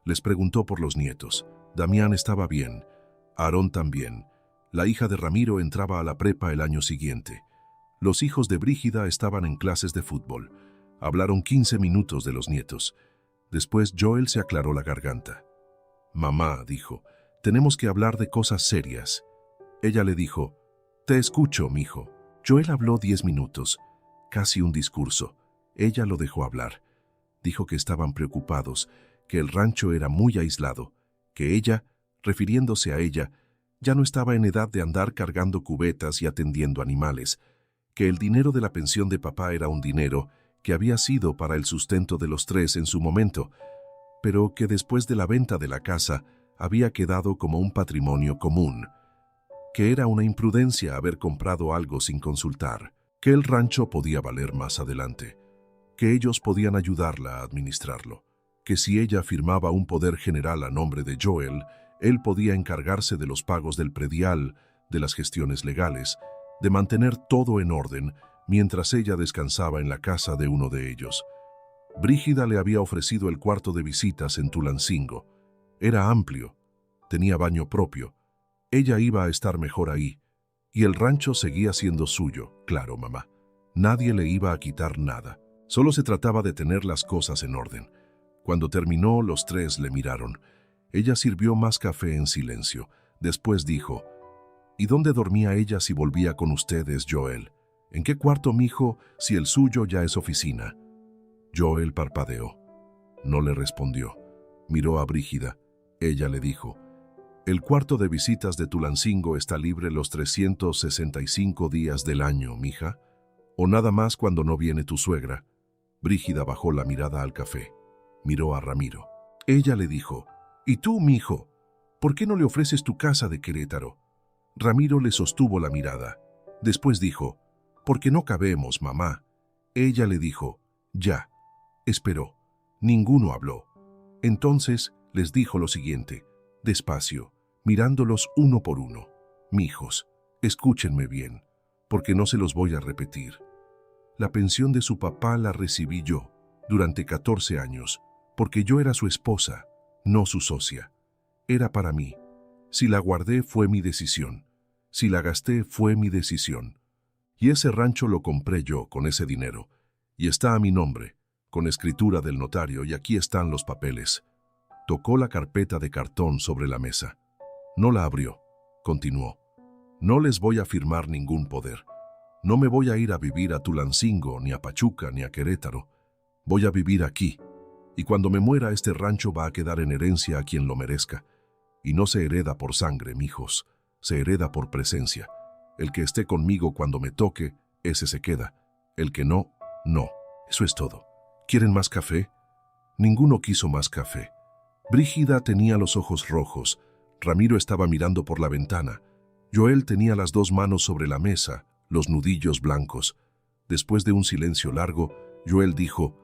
Les preguntó por los nietos. Damián estaba bien, Aarón también. La hija de Ramiro entraba a la prepa el año siguiente. Los hijos de Brígida estaban en clases de fútbol. Hablaron 15 minutos de los nietos. Después Joel se aclaró la garganta. «Mamá», dijo, «tenemos que hablar de cosas serias». Ella le dijo, «Te escucho, mijo». Joel habló 10 minutos, casi un discurso. Ella lo dejó hablar. Dijo que estaban preocupados, que el rancho era muy aislado, que ella, refiriéndose a ella, ya no estaba en edad de andar cargando cubetas y atendiendo animales, que el dinero de la pensión de papá era un dinero que había sido para el sustento de los tres en su momento, pero que después de la venta de la casa había quedado como un patrimonio común, que era una imprudencia haber comprado algo sin consultar, que el rancho podía valer más adelante, que ellos podían ayudarla a administrarlo, que si ella firmaba un poder general a nombre de Joel, él podía encargarse de los pagos del predial, de las gestiones legales, de mantener todo en orden mientras ella descansaba en la casa de uno de ellos. Brígida le había ofrecido el cuarto de visitas en Tulancingo. Era amplio, tenía baño propio. Ella iba a estar mejor ahí. Y el rancho seguía siendo suyo, claro, mamá. Nadie le iba a quitar nada. Solo se trataba de tener las cosas en orden. Cuando terminó, los tres le miraron. Ella sirvió más café en silencio. Después dijo, «¿Y dónde dormía ella si volvía con ustedes, Joel? ¿En qué cuarto, mijo, si el suyo ya es oficina?» Joel parpadeó. No le respondió. Miró a Brígida. Ella le dijo, «El cuarto de visitas de Tulancingo está libre los 365 días del año, mija. ¿O nada más cuando no viene tu suegra?» Brígida bajó la mirada al café. Miró a Ramiro. Ella le dijo, «¿Y tú, mijo? ¿Por qué no le ofreces tu casa de Querétaro?» Ramiro le sostuvo la mirada. Después dijo, «Porque no cabemos, mamá». Ella le dijo, «Ya». Esperó. Ninguno habló. Entonces les dijo lo siguiente, despacio, mirándolos uno por uno. «Mijos, escúchenme bien, porque no se los voy a repetir. La pensión de su papá la recibí yo, durante 14 años, porque yo era su esposa, no su socia. Era para mí. Si la guardé fue mi decisión. Si la gasté fue mi decisión. Y ese rancho lo compré yo con ese dinero. Y está a mi nombre, con escritura del notario, y aquí están los papeles». Tocó la carpeta de cartón sobre la mesa. No la abrió. Continuó. «No les voy a firmar ningún poder. No me voy a ir a vivir a Tulancingo, ni a Pachuca, ni a Querétaro. Voy a vivir aquí. Y cuando me muera, este rancho va a quedar en herencia a quien lo merezca. Y no se hereda por sangre, mijos. Se hereda por presencia. El que esté conmigo cuando me toque, ese se queda. El que no, no. Eso es todo. ¿Quieren más café?» Ninguno quiso más café. Brígida tenía los ojos rojos. Ramiro estaba mirando por la ventana. Joel tenía las dos manos sobre la mesa, los nudillos blancos. Después de un silencio largo, Joel dijo,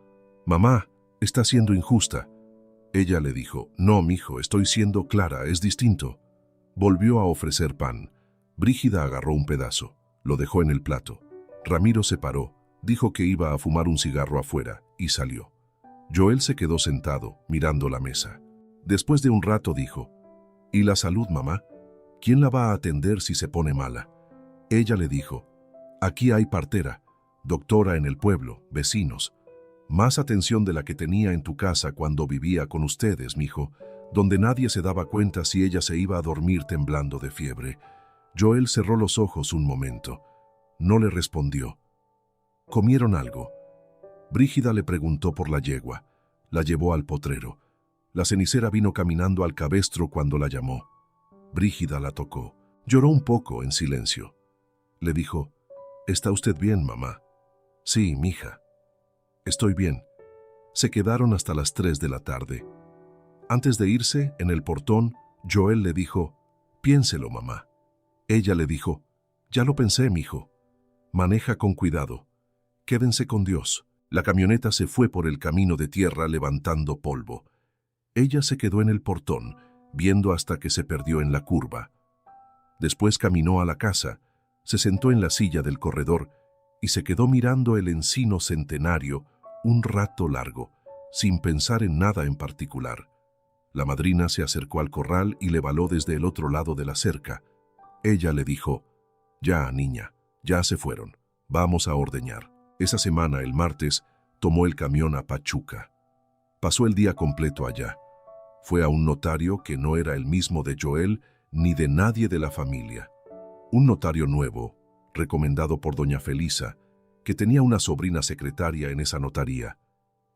«Mamá, está siendo injusta». Ella le dijo, «No, mijo, estoy siendo clara, es distinto». Volvió a ofrecer pan. Brígida agarró un pedazo, lo dejó en el plato. Ramiro se paró, dijo que iba a fumar un cigarro afuera y salió. Joel se quedó sentado, mirando la mesa. Después de un rato dijo, «¿Y la salud, mamá? ¿Quién la va a atender si se pone mala?» Ella le dijo, Aquí hay partera, doctora en el pueblo, vecinos. Más atención de la que tenía en tu casa cuando vivía con ustedes, mijo, donde nadie se daba cuenta si ella se iba a dormir temblando de fiebre. Joel cerró los ojos un momento. No le respondió. ¿Comieron algo? Brígida le preguntó por la yegua. La llevó al potrero. La cenicera vino caminando al cabestro cuando la llamó. Brígida la tocó. Lloró un poco en silencio. Le dijo, ¿está usted bien, mamá? Sí, mija. Estoy bien. Se quedaron hasta las 3 de la tarde. Antes de irse, en el portón, Joel le dijo, piénselo, mamá. Ella le dijo, ya lo pensé, mijo. Maneja con cuidado. Quédense con Dios. La camioneta se fue por el camino de tierra levantando polvo. Ella se quedó en el portón, viendo hasta que se perdió en la curva. Después caminó a la casa, se sentó en la silla del corredor y se quedó mirando el encino centenario un rato largo, sin pensar en nada en particular. La madrina se acercó al corral y le baló desde el otro lado de la cerca. Ella le dijo, ya, niña, ya se fueron, vamos a ordeñar. Esa semana, el martes, tomó el camión a Pachuca. Pasó el día completo allá. Fue a un notario que no era el mismo de Joel ni de nadie de la familia. Un notario nuevo, recomendado por doña Felisa, que tenía una sobrina secretaria en esa notaría.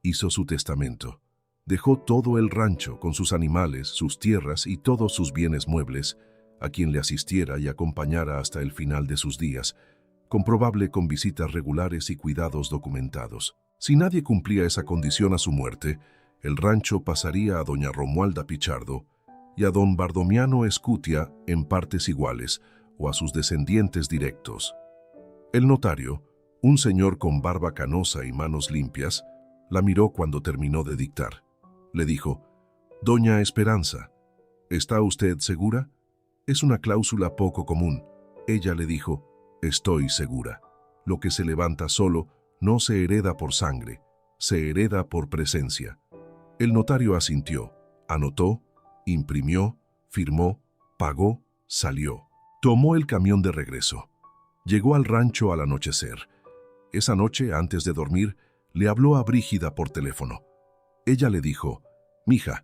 Hizo su testamento. Dejó todo el rancho con sus animales, sus tierras y todos sus bienes muebles a quien le asistiera y acompañara hasta el final de sus días, comprobable con visitas regulares y cuidados documentados. Si nadie cumplía esa condición a su muerte, el rancho pasaría a doña Romualda Pichardo y a don Bardomiano Escutia en partes iguales o a sus descendientes directos. El notario, un señor con barba canosa y manos limpias, la miró cuando terminó de dictar. Le dijo, «Doña Esperanza, ¿está usted segura? Es una cláusula poco común». Ella le dijo, «Estoy segura. Lo que se levanta solo no se hereda por sangre, se hereda por presencia». El notario asintió, anotó, imprimió, firmó, pagó, salió. Tomó el camión de regreso. Llegó al rancho al anochecer. Esa noche, antes de dormir, le habló a Brígida por teléfono. Ella le dijo, «Mija,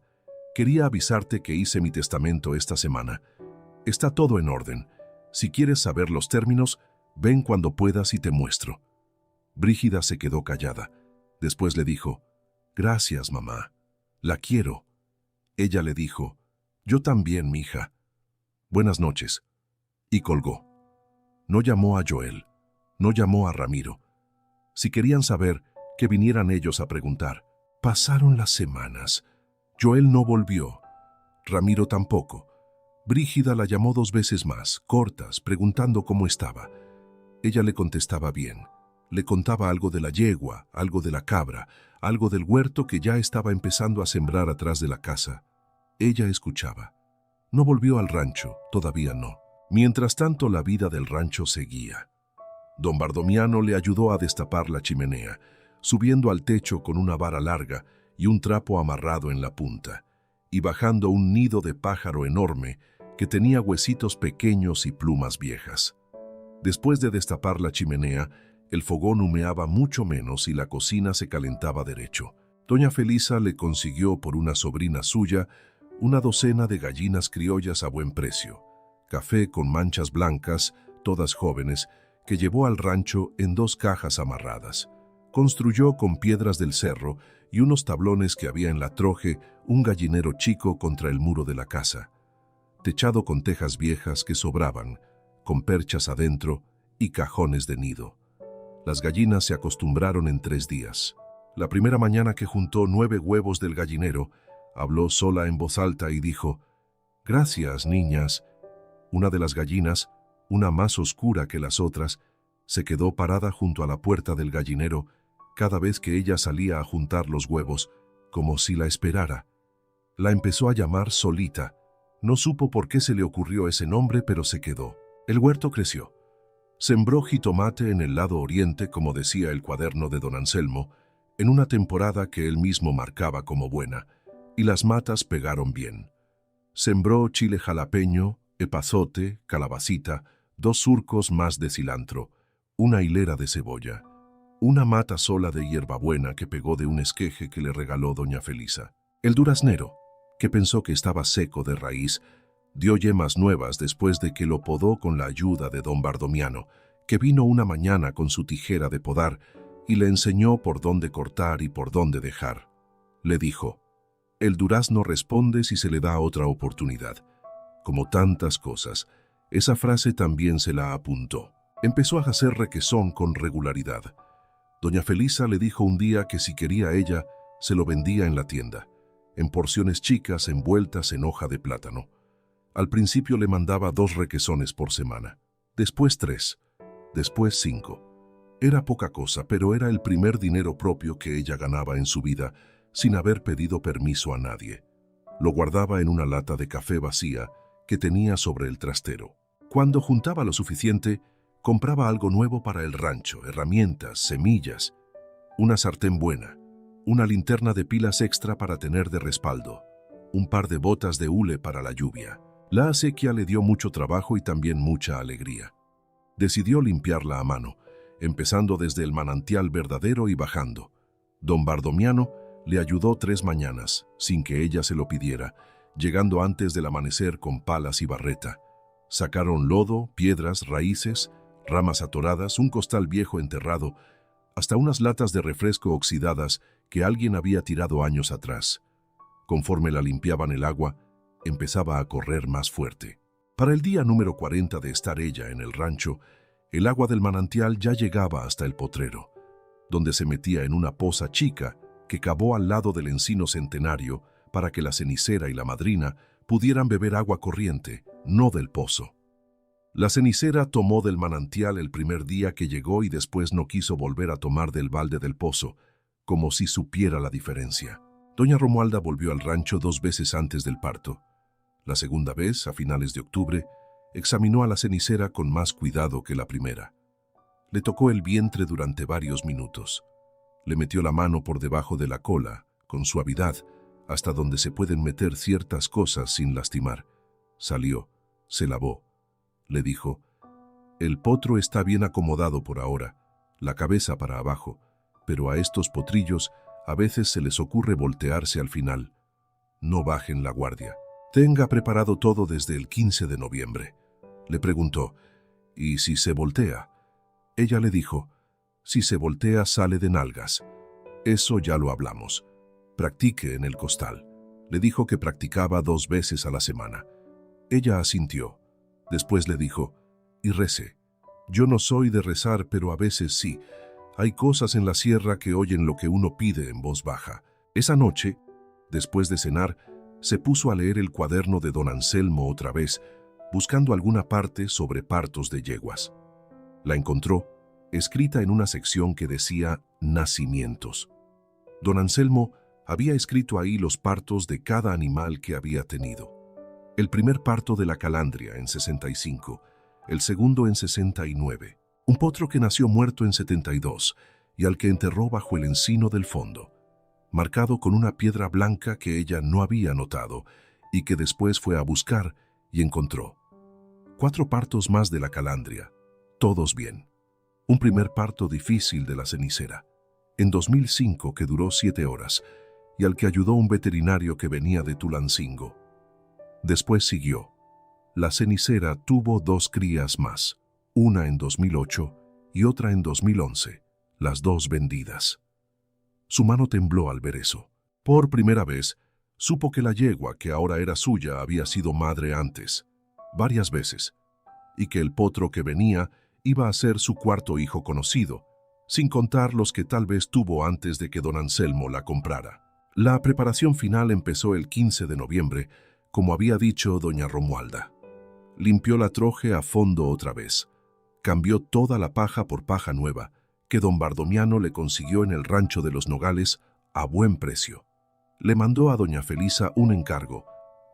quería avisarte que hice mi testamento esta semana. Está todo en orden. Si quieres saber los términos, ven cuando puedas y te muestro». Brígida se quedó callada. Después le dijo, «Gracias, mamá. La quiero». Ella le dijo, «Yo también, mija. Buenas noches». Y colgó. No llamó a Joel, no llamó a Ramiro. Si querían saber, que vinieran ellos a preguntar. Pasaron las semanas. Joel no volvió. Ramiro tampoco. Brígida la llamó 2 veces más, cortas, preguntando cómo estaba. Ella le contestaba bien. Le contaba algo de la yegua, algo de la cabra, algo del huerto que ya estaba empezando a sembrar atrás de la casa. Ella escuchaba. No volvió al rancho, todavía no. Mientras tanto, la vida del rancho seguía. Don Bardomiano le ayudó a destapar la chimenea, subiendo al techo con una vara larga y un trapo amarrado en la punta, y bajando un nido de pájaro enorme que tenía huesitos pequeños y plumas viejas. Después de destapar la chimenea, el fogón humeaba mucho menos y la cocina se calentaba derecho. Doña Felisa le consiguió por una sobrina suya una docena de gallinas criollas a buen precio, café con manchas blancas, todas jóvenes, que llevó al rancho en 2 cajas amarradas. Construyó con piedras del cerro y unos tablones que había en la troje un gallinero chico contra el muro de la casa, techado con tejas viejas que sobraban, con perchas adentro y cajones de nido. Las gallinas se acostumbraron en 3 días. La primera mañana que juntó 9 huevos del gallinero, habló sola en voz alta y dijo, «Gracias, niñas». Una de las gallinas, una más oscura que las otras, se quedó parada junto a la puerta del gallinero cada vez que ella salía a juntar los huevos, como si la esperara. La empezó a llamar Solita. No supo por qué se le ocurrió ese nombre, pero se quedó. El huerto creció. Sembró jitomate en el lado oriente, como decía el cuaderno de don Anselmo, en una temporada que él mismo marcaba como buena, y las matas pegaron bien. Sembró chile jalapeño, epazote, calabacita, 2 surcos más de cilantro, una hilera de cebolla, una mata sola de hierbabuena que pegó de un esqueje que le regaló doña Felisa. El duraznero, que pensó que estaba seco de raíz, dio yemas nuevas después de que lo podó con la ayuda de don Bardomiano, que vino una mañana con su tijera de podar y le enseñó por dónde cortar y por dónde dejar. Le dijo: el durazno responde si se le da otra oportunidad. Como tantas cosas, esa frase también se la apuntó. Empezó a hacer requesón con regularidad. Doña Felisa le dijo un día que si quería ella, se lo vendía en la tienda, en porciones chicas envueltas en hoja de plátano. Al principio le mandaba 2 requesones por semana, después 3, después 5. Era poca cosa, pero era el primer dinero propio que ella ganaba en su vida sin haber pedido permiso a nadie. Lo guardaba en una lata de café vacía que tenía sobre el trastero. Cuando juntaba lo suficiente, compraba algo nuevo para el rancho, herramientas, semillas, una sartén buena, una linterna de pilas extra para tener de respaldo, un par de botas de hule para la lluvia. La acequia le dio mucho trabajo y también mucha alegría. Decidió limpiarla a mano, empezando desde el manantial verdadero y bajando. Don Bardomiano le ayudó 3 mañanas, sin que ella se lo pidiera, llegando antes del amanecer con palas y barreta. Sacaron lodo, piedras, raíces, ramas atoradas, un costal viejo enterrado, hasta unas latas de refresco oxidadas que alguien había tirado años atrás. Conforme la limpiaban, el agua empezaba a correr más fuerte. Para el día número 40 de estar ella en el rancho, el agua del manantial ya llegaba hasta el potrero, donde se metía en una poza chica que cavó al lado del encino centenario para que la cenicera y la madrina pudieran beber agua corriente, no del pozo. La cenicera tomó del manantial el primer día que llegó y después no quiso volver a tomar del balde del pozo, como si supiera la diferencia. Doña Romualda volvió al rancho 2 veces antes del parto. La segunda vez, a finales de octubre, examinó a la cenicera con más cuidado que la primera. Le tocó el vientre durante varios minutos. Le metió la mano por debajo de la cola, con suavidad, hasta donde se pueden meter ciertas cosas sin lastimar. Salió, se lavó. Le dijo: el potro está bien acomodado por ahora, la cabeza para abajo, pero a estos potrillos a veces se les ocurre voltearse al final. No bajen la guardia. Tenga preparado todo desde el 15 de noviembre. Le preguntó: ¿y si se voltea? Ella le dijo: si se voltea sale de nalgas. Eso ya lo hablamos. Practique en el costal. Le dijo que practicaba 2 veces a la semana. Ella asintió. Después le dijo: y recé. Yo no soy de rezar, pero a veces sí. Hay cosas en la sierra que oyen lo que uno pide en voz baja. Esa noche, después de cenar, se puso a leer el cuaderno de don Anselmo otra vez, buscando alguna parte sobre partos de yeguas. La encontró, escrita en una sección que decía nacimientos. Don Anselmo había escrito ahí los partos de cada animal que había tenido. El primer parto de la calandria en 65, el segundo en 69, un potro que nació muerto en 72 y al que enterró bajo el encino del fondo, marcado con una piedra blanca que ella no había notado y que después fue a buscar y encontró. 4 partos más de la calandria, todos bien. Un primer parto difícil de la cenicera, en 2005, que duró 7 horas, y al que ayudó un veterinario que venía de Tulancingo. Después siguió. La cenicera tuvo 2 crías más, una en 2008 y otra en 2011, las 2 vendidas. Su mano tembló al ver eso. Por primera vez, supo que la yegua que ahora era suya había sido madre antes, varias veces, y que el potro que venía iba a ser su 4.º hijo conocido, sin contar los que tal vez tuvo antes de que don Anselmo la comprara. La preparación final empezó el 15 de noviembre, como había dicho doña Romualda. Limpió la troje a fondo otra vez. Cambió toda la paja por paja nueva, que don Bardomiano le consiguió en el rancho de los Nogales a buen precio. Le mandó a doña Felisa un encargo: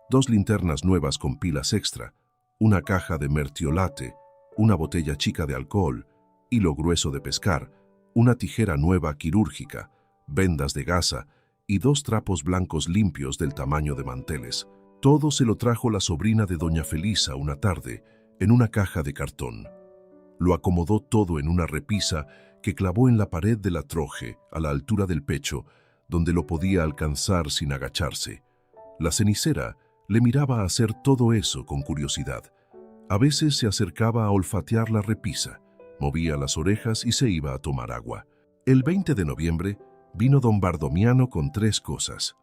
2 linternas nuevas con pilas extra, una caja de mertiolate, una botella chica de alcohol, hilo grueso de pescar, una tijera nueva quirúrgica, vendas de gasa y 2 trapos blancos limpios del tamaño de manteles. Todo se lo trajo la sobrina de doña Felisa una tarde, en una caja de cartón. Lo acomodó todo en una repisa que clavó en la pared de la troje, a la altura del pecho, donde lo podía alcanzar sin agacharse. La cenicera le miraba hacer todo eso con curiosidad. A veces se acercaba a olfatear la repisa, movía las orejas y se iba a tomar agua. El 20 de noviembre vino don Bardomiano con 3 cosas.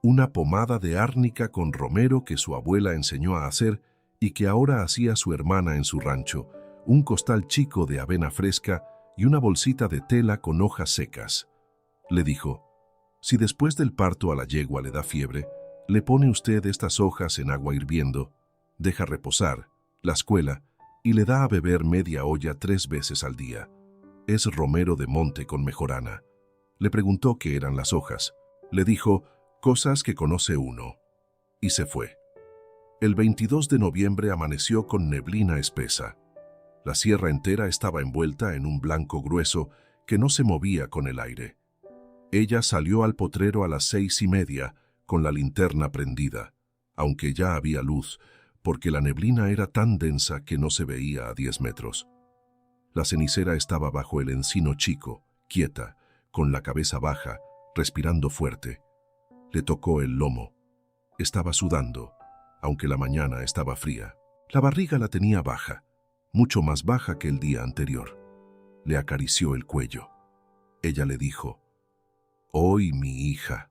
Una pomada de árnica con romero que su abuela enseñó a hacer y que ahora hacía su hermana en su rancho, un costal chico de avena fresca y una bolsita de tela con hojas secas. Le dijo: si después del parto a la yegua le da fiebre, le pone usted estas hojas en agua hirviendo, deja reposar, las cuela y le da a beber media olla 3 veces al día. Es romero de monte con mejorana. Le preguntó qué eran las hojas. Le dijo: cosas que conoce uno. Y se fue. El 22 de noviembre amaneció con neblina espesa. La sierra entera estaba envuelta en un blanco grueso que no se movía con el aire. Ella salió al potrero a las 6:30 con la linterna prendida, aunque ya había luz, porque la neblina era tan densa que no se veía a 10 metros. La cenicera estaba bajo el encino chico, quieta, con la cabeza baja, respirando fuerte. Le tocó el lomo. Estaba sudando, aunque la mañana estaba fría. La barriga la tenía baja, mucho más baja que el día anterior. Le acarició el cuello. Ella le dijo: hoy, mi hija,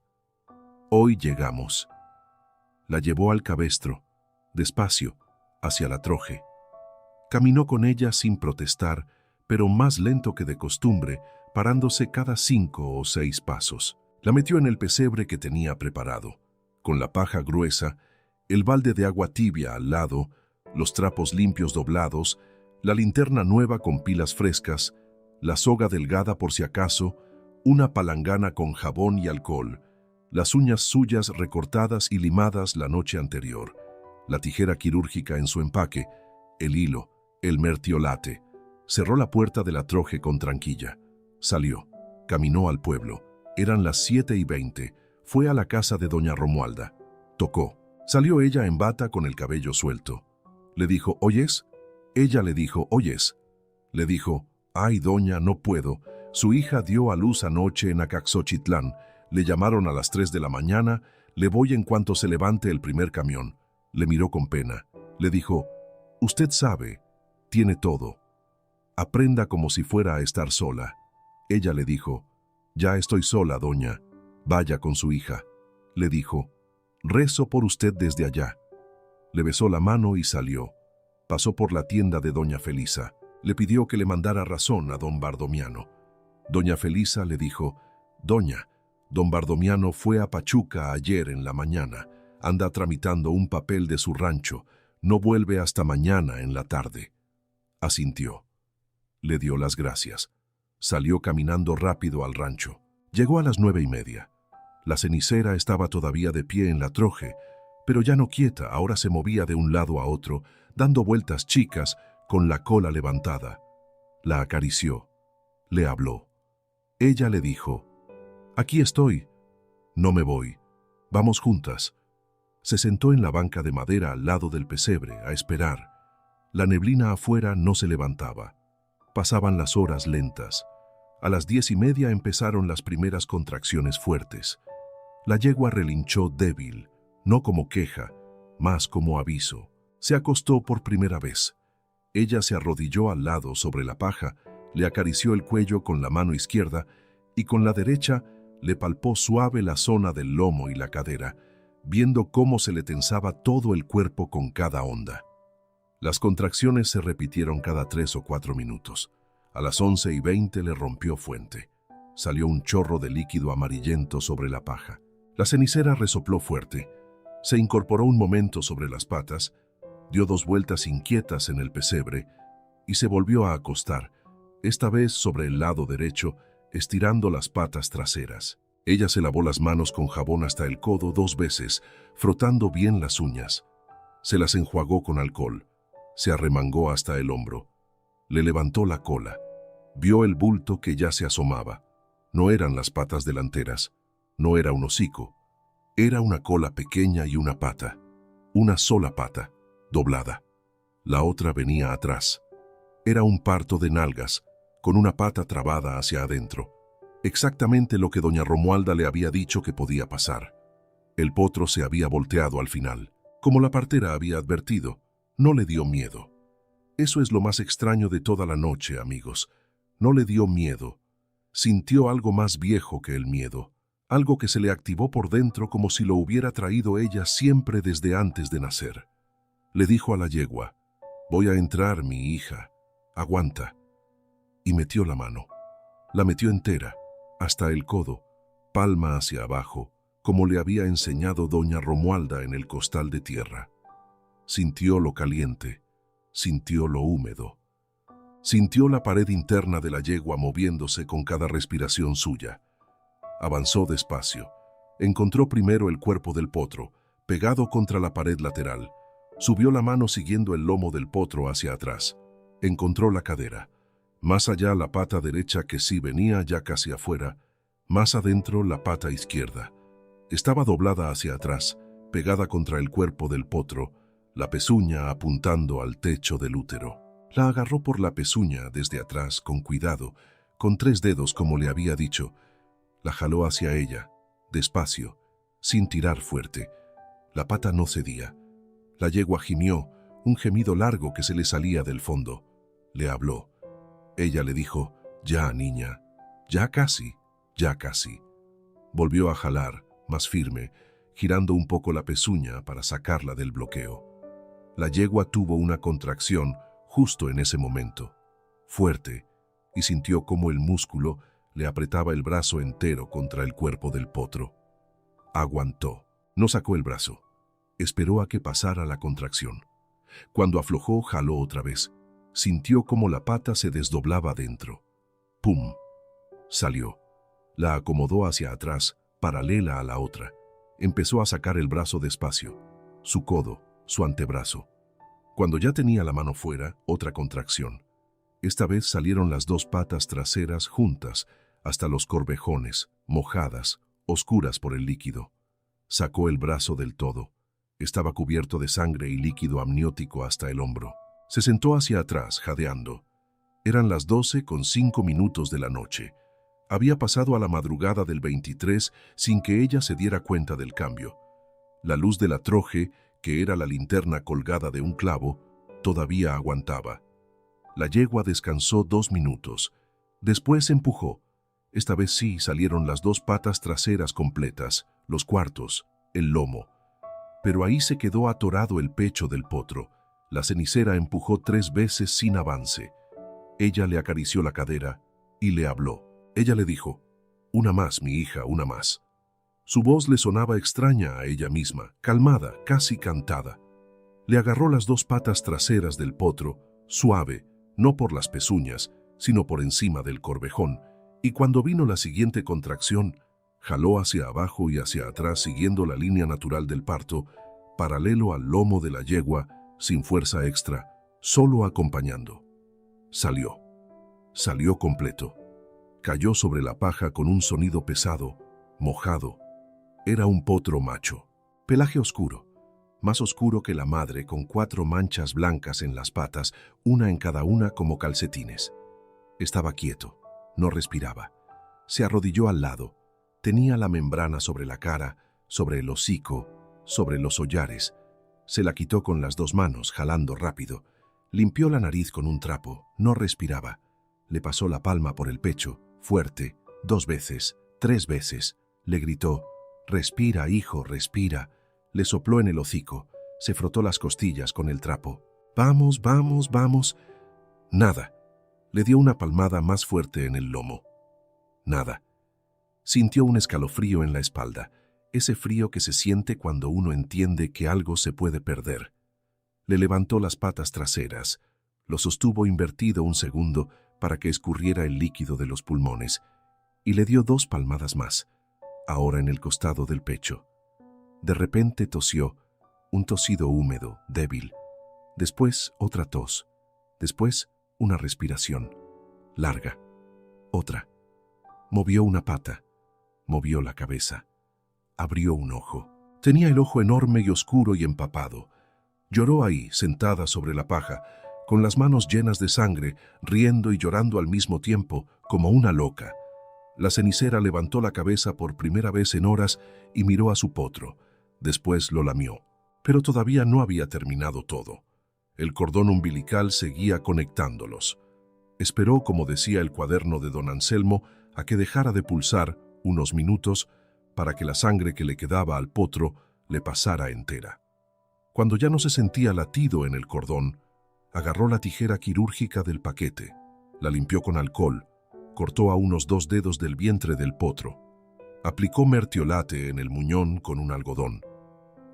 hoy llegamos. La llevó al cabestro, despacio, hacia la troje. Caminó con ella sin protestar, pero más lento que de costumbre, parándose cada 5 o 6 pasos. La metió en el pesebre que tenía preparado, con la paja gruesa, el balde de agua tibia al lado, los trapos limpios doblados, la linterna nueva con pilas frescas, la soga delgada por si acaso, una palangana con jabón y alcohol, las uñas suyas recortadas y limadas la noche anterior, la tijera quirúrgica en su empaque, el hilo, el mertiolate. Cerró la puerta de la troje con tranquilla. Salió, caminó al pueblo. Eran las 7:20. Fue a la casa de doña Romualda. Tocó. Salió ella en bata con el cabello suelto. Le dijo: ¿oyes? Ella le dijo: ¿oyes? Le dijo: ay, doña, no puedo. Su hija dio a luz anoche en Acaxochitlán. Le llamaron a las 3 de la mañana. Le voy en cuanto se levante el primer camión. Le miró con pena. Le dijo: usted sabe, tiene todo. Aprenda como si fuera a estar sola. Ella le dijo: ya estoy sola, doña. Vaya con su hija. Le dijo: rezo por usted desde allá. Le besó la mano y salió. Pasó por la tienda de doña Felisa. Le pidió que le mandara razón a don Bardomiano. Doña Felisa le dijo: doña, don Bardomiano fue a Pachuca ayer en la mañana. Anda tramitando un papel de su rancho. No vuelve hasta mañana en la tarde. Asintió. Le dio las gracias. Salió caminando rápido al rancho. Llegó a las 9:30. La cenicera estaba todavía de pie en la troje, pero ya no quieta, ahora se movía de un lado a otro, dando vueltas chicas, con la cola levantada. La acarició. Le habló. Ella le dijo: aquí estoy. No me voy. Vamos juntas. Se sentó en la banca de madera al lado del pesebre a esperar. La neblina afuera no se levantaba. Pasaban las horas lentas. A las 10:30 empezaron las primeras contracciones fuertes. La yegua relinchó débil, no como queja, más como aviso. Se acostó por primera vez. Ella se arrodilló al lado sobre la paja, le acarició el cuello con la mano izquierda y con la derecha le palpó suave la zona del lomo y la cadera, viendo cómo se le tensaba todo el cuerpo con cada onda. Las contracciones se repitieron cada 3 o 4 minutos. A las 11:20 le rompió fuente. Salió un chorro de líquido amarillento sobre la paja. La cenicera resopló fuerte. Se incorporó un momento sobre las patas, dio 2 vueltas inquietas en el pesebre y se volvió a acostar, esta vez sobre el lado derecho, estirando las patas traseras. Ella se lavó las manos con jabón hasta el codo 2 veces, frotando bien las uñas. Se las enjuagó con alcohol. Se arremangó hasta el hombro. Le levantó la cola. Vio el bulto que ya se asomaba. No eran las patas delanteras. No era un hocico. Era una cola pequeña y una pata. Una sola pata, doblada. La otra venía atrás. Era un parto de nalgas, con una pata trabada hacia adentro. Exactamente lo que doña Romualda le había dicho que podía pasar. El potro se había volteado al final. Como la partera había advertido, no le dio miedo. Eso es lo más extraño de toda la noche, amigos. No le dio miedo. Sintió algo más viejo que el miedo, algo que se le activó por dentro como si lo hubiera traído ella siempre desde antes de nacer. Le dijo a la yegua: «Voy a entrar, mi hija. Aguanta». Y metió la mano. La metió entera, hasta el codo, palma hacia abajo, como le había enseñado doña Romualda en el costal de tierra. Sintió lo caliente, sintió lo húmedo. Sintió la pared interna de la yegua moviéndose con cada respiración suya. Avanzó despacio. Encontró primero el cuerpo del potro, pegado contra la pared lateral. Subió la mano siguiendo el lomo del potro hacia atrás. Encontró la cadera. Más allá la pata derecha que sí venía ya casi afuera. Más adentro la pata izquierda. Estaba doblada hacia atrás, pegada contra el cuerpo del potro, la pezuña apuntando al techo del útero. La agarró por la pezuña desde atrás con cuidado, con 3 dedos como le había dicho. La jaló hacia ella, despacio, sin tirar fuerte. La pata no cedía. La yegua gimió, un gemido largo que se le salía del fondo. Le habló. Ella le dijo: «Ya, niña, ya casi, ya casi». Volvió a jalar, más firme, girando un poco la pezuña para sacarla del bloqueo. La yegua tuvo una contracción justo en ese momento, fuerte, y sintió cómo el músculo le apretaba el brazo entero contra el cuerpo del potro. Aguantó. No sacó el brazo. Esperó a que pasara la contracción. Cuando aflojó, jaló otra vez. Sintió cómo la pata se desdoblaba dentro. ¡Pum! Salió. La acomodó hacia atrás, paralela a la otra. Empezó a sacar el brazo despacio, su codo, su antebrazo. Cuando ya tenía la mano fuera, otra contracción. Esta vez salieron las 2 patas traseras juntas, hasta los corvejones, mojadas, oscuras por el líquido. Sacó el brazo del todo. Estaba cubierto de sangre y líquido amniótico hasta el hombro. Se sentó hacia atrás, jadeando. Eran las 12:05 de la noche. Había pasado a la madrugada del 23 sin que ella se diera cuenta del cambio. La luz de la troje, que era la linterna colgada de un clavo, todavía aguantaba. La yegua descansó 2 minutos. Después empujó. Esta vez sí salieron las 2 patas traseras completas, los cuartos, el lomo. Pero ahí se quedó atorado el pecho del potro. La cenicera empujó 3 veces sin avance. Ella le acarició la cadera y le habló. Ella le dijo: «Una más, mi hija, una más». Su voz le sonaba extraña a ella misma, calmada, casi cantada. Le agarró las 2 patas traseras del potro, suave, no por las pezuñas, sino por encima del corvejón, y cuando vino la siguiente contracción, jaló hacia abajo y hacia atrás siguiendo la línea natural del parto, paralelo al lomo de la yegua, sin fuerza extra, solo acompañando. Salió. Salió completo. Cayó sobre la paja con un sonido pesado, mojado. Era un potro macho. Pelaje oscuro, más oscuro que la madre, con 4 manchas blancas en las patas, una en cada una como calcetines. Estaba quieto, no respiraba. Se arrodilló al lado. Tenía la membrana sobre la cara, sobre el hocico, sobre los hollares. Se la quitó con las 2 manos, jalando rápido. Limpió la nariz con un trapo, no respiraba. Le pasó la palma por el pecho, fuerte, 2 veces, 3 veces. Le gritó: «Respira, hijo, respira». Le sopló en el hocico, se frotó las costillas con el trapo. «Vamos, vamos, vamos». Nada. Le dio una palmada más fuerte en el lomo. Nada. Sintió un escalofrío en la espalda, ese frío que se siente cuando uno entiende que algo se puede perder. Le levantó las patas traseras, lo sostuvo invertido un segundo para que escurriera el líquido de los pulmones, y le dio 2 palmadas más, ahora en el costado del pecho. De repente tosió, un tosido húmedo, débil. Después otra tos. Después una respiración, larga. Otra. Movió una pata. Movió la cabeza. Abrió un ojo. Tenía el ojo enorme y oscuro y empapado. Lloró ahí, sentada sobre la paja, con las manos llenas de sangre, riendo y llorando al mismo tiempo, como una loca. La cenicera levantó la cabeza por primera vez en horas y miró a su potro. Después lo lamió. Pero todavía no había terminado todo. El cordón umbilical seguía conectándolos. Esperó, como decía el cuaderno de don Anselmo, a que dejara de pulsar unos minutos para que la sangre que le quedaba al potro le pasara entera. Cuando ya no se sentía latido en el cordón, agarró la tijera quirúrgica del paquete, la limpió con alcohol, cortó a unos 2 dedos del vientre del potro, aplicó mertiolate en el muñón con un algodón.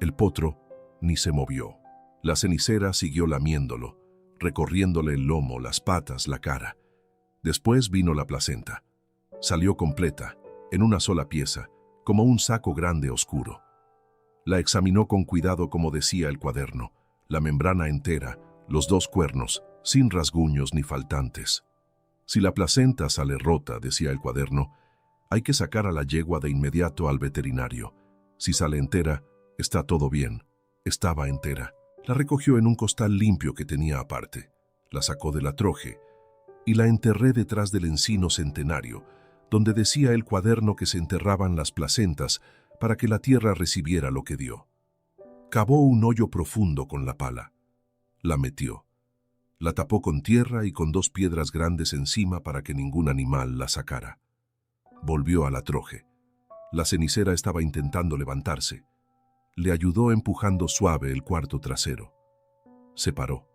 El potro ni se movió. La cenicera siguió lamiéndolo, recorriéndole el lomo, las patas, la cara. Después vino la placenta. Salió completa, en una sola pieza, como un saco grande oscuro. La examinó con cuidado como decía el cuaderno, la membrana entera, los 2 cuernos, sin rasguños ni faltantes. Si la placenta sale rota, decía el cuaderno, hay que sacar a la yegua de inmediato al veterinario. Si sale entera, está todo bien. Estaba entera. La recogió en un costal limpio que tenía aparte. La sacó de la troje y la enterré detrás del encino centenario, donde decía el cuaderno que se enterraban las placentas para que la tierra recibiera lo que dio. Cavó un hoyo profundo con la pala. La metió. La tapó con tierra y con 2 piedras grandes encima para que ningún animal la sacara. Volvió a la troje. La cenicera estaba intentando levantarse. Le ayudó empujando suave el cuarto trasero. Se paró.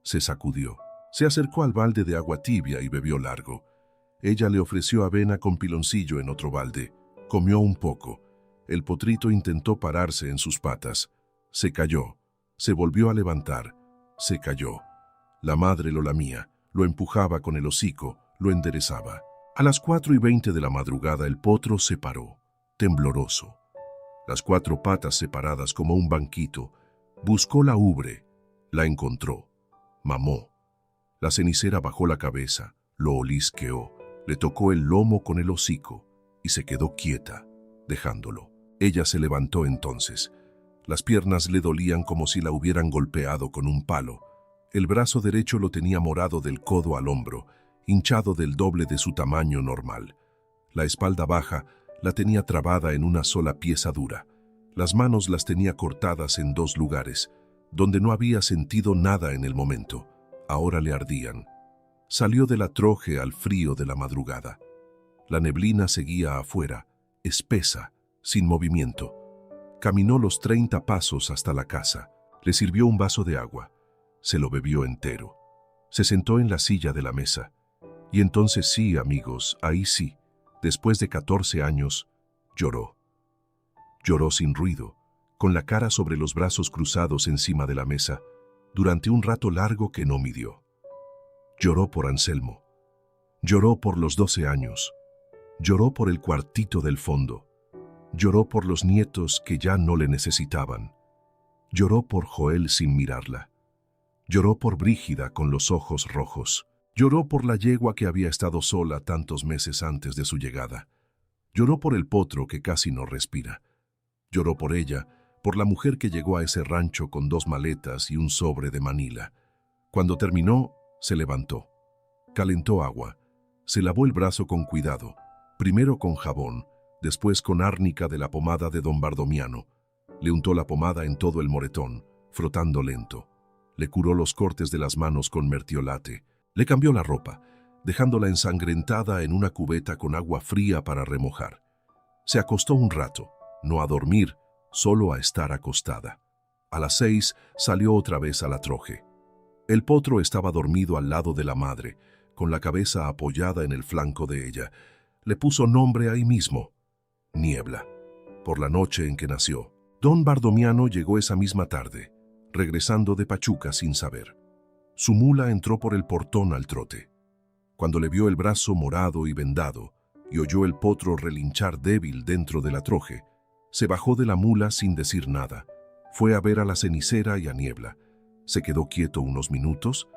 Se sacudió. Se acercó al balde de agua tibia y bebió largo. Ella le ofreció avena con piloncillo en otro balde. Comió un poco. El potrito intentó pararse en sus patas. Se cayó. Se volvió a levantar. Se cayó. La madre lo lamía, lo empujaba con el hocico, lo enderezaba. A las 4:20 de la madrugada el potro se paró, tembloroso. Las 4 patas separadas como un banquito. Buscó la ubre. La encontró. Mamó. La cenicera bajó la cabeza, lo olisqueó, le tocó el lomo con el hocico y se quedó quieta, dejándolo. Ella se levantó entonces. Las piernas le dolían como si la hubieran golpeado con un palo. El brazo derecho lo tenía morado del codo al hombro, hinchado del doble de su tamaño normal. La espalda baja la tenía trabada en una sola pieza dura. Las manos las tenía cortadas en 2 lugares, donde no había sentido nada en el momento. Ahora le ardían. Salió de la troje al frío de la madrugada. La neblina seguía afuera, espesa, sin movimiento. Caminó los 30 pasos hasta la casa. Le sirvió un vaso de agua. Se lo bebió entero. Se sentó en la silla de la mesa. Y entonces sí, amigos, ahí sí, después de 14 años, lloró. Lloró sin ruido, con la cara sobre los brazos cruzados encima de la mesa, durante un rato largo que no midió. Lloró por Anselmo. Lloró por los 12 años. Lloró por el cuartito del fondo. Lloró por los nietos que ya no le necesitaban. Lloró por Joel sin mirarla. Lloró por Brígida con los ojos rojos. Lloró por la yegua que había estado sola tantos meses antes de su llegada. Lloró por el potro que casi no respira. Lloró por ella, por la mujer que llegó a ese rancho con 2 maletas y un sobre de Manila. Cuando terminó, se levantó. Calentó agua. Se lavó el brazo con cuidado, primero con jabón, después con árnica de la pomada de don Bardomiano. Le untó la pomada en todo el moretón, frotando lento. Le curó los cortes de las manos con mertiolate. Le cambió la ropa, dejándola ensangrentada en una cubeta con agua fría para remojar. Se acostó un rato, no a dormir, solo a estar acostada. A las 6 salió otra vez a la troje. El potro estaba dormido al lado de la madre, con la cabeza apoyada en el flanco de ella. Le puso nombre ahí mismo, Niebla, por la noche en que nació. Don Bardomiano llegó esa misma tarde, regresando de Pachuca sin saber. Su mula entró por el portón al trote. Cuando le vio el brazo morado y vendado y oyó el potro relinchar débil dentro de la troje, se bajó de la mula sin decir nada. Fue a ver a la cenicera y a Niebla. Se quedó quieto unos minutos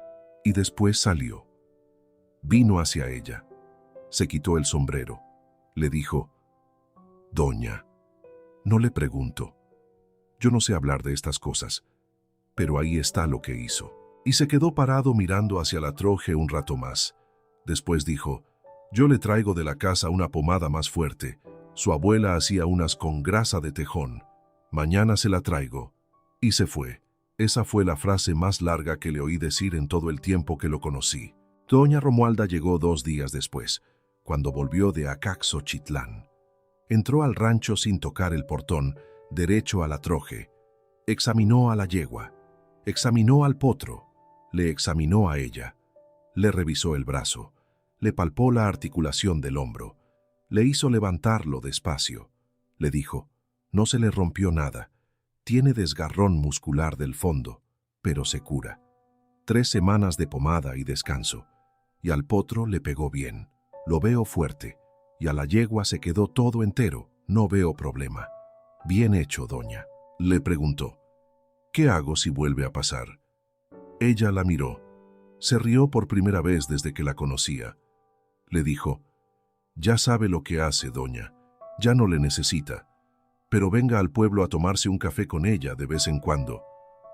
y después salió. Vino hacia ella. Se quitó el sombrero. Le dijo: «Doña, no le pregunto. Yo no sé hablar de estas cosas, pero ahí está lo que hizo». y se quedó parado mirando hacia la troje un rato más. Después dijo: «Yo le traigo de la casa una pomada más fuerte. Su abuela hacía unas con grasa de tejón. Mañana se la traigo». Y se fue. Esa fue la frase más larga que le oí decir en todo el tiempo que lo conocí. Doña Romualda llegó 2 días después, cuando volvió de Acaxochitlán. Entró al rancho sin tocar el portón, derecho a la troje. Examinó a la yegua, examinó al potro, le examinó a ella, le revisó el brazo, le palpó la articulación del hombro, le hizo levantarlo despacio. Le dijo: «No se le rompió nada, tiene desgarrón muscular del fondo, pero se cura. 3 semanas de pomada y descanso». Y al potro le pegó bien, lo veo fuerte, y a la yegua se quedó todo entero, no veo problema. «Bien hecho, doña». Le preguntó: «¿Qué hago si vuelve a pasar?». Ella la miró. Se rió por primera vez desde que la conocía. Le dijo: «Ya sabe lo que hace, doña. Ya no le necesita. Pero venga al pueblo a tomarse un café con ella de vez en cuando,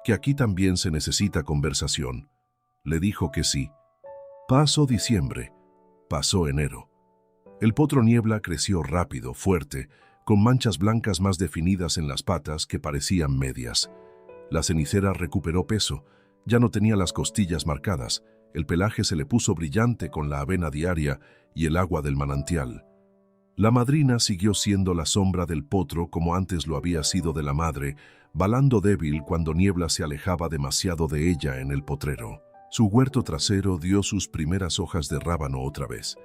que aquí también se necesita conversación». Le dijo que sí. Pasó diciembre. Pasó enero. El potro Niebla creció rápido, fuerte, con manchas blancas más definidas en las patas que parecían medias. La cenicera recuperó peso, ya no tenía las costillas marcadas, el pelaje se le puso brillante con la avena diaria y el agua del manantial. La madrina siguió siendo la sombra del potro como antes lo había sido de la madre, balando débil cuando Niebla se alejaba demasiado de ella en el potrero. Su huerto trasero dio sus primeras hojas de rábano otra vez,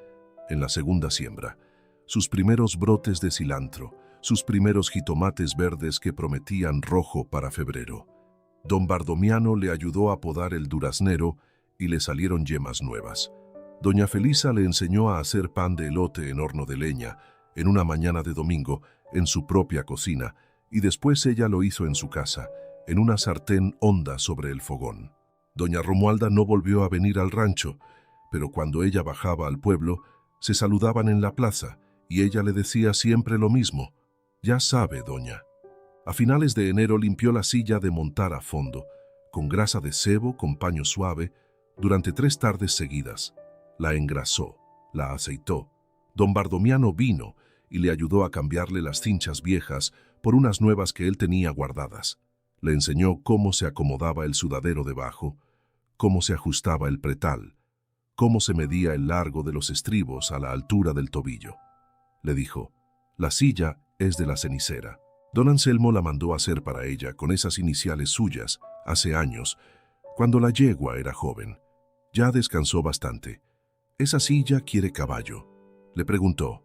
en la segunda siembra, sus primeros brotes de cilantro, sus primeros jitomates verdes que prometían rojo para febrero. Don Bardomiano le ayudó a podar el duraznero y le salieron yemas nuevas. Doña Felisa le enseñó a hacer pan de elote en horno de leña, en una mañana de domingo, en su propia cocina, y después ella lo hizo en su casa, en una sartén honda sobre el fogón. Doña Romualda no volvió a venir al rancho, pero cuando ella bajaba al pueblo, se saludaban en la plaza, y ella le decía siempre lo mismo: «Ya sabe, doña». A finales de enero limpió la silla de montar a fondo, con grasa de cebo, con paño suave, durante 3 tardes seguidas. La engrasó, la aceitó. Don Bardomiano vino y le ayudó a cambiarle las cinchas viejas por unas nuevas que él tenía guardadas. Le enseñó cómo se acomodaba el sudadero debajo, cómo se ajustaba el pretal, cómo se medía el largo de los estribos a la altura del tobillo. Le dijo: «La silla es de la cenicera». Don Anselmo la mandó a hacer para ella con esas iniciales suyas, hace años, cuando la yegua era joven. Ya descansó bastante. «¿Esa silla quiere caballo?», le preguntó.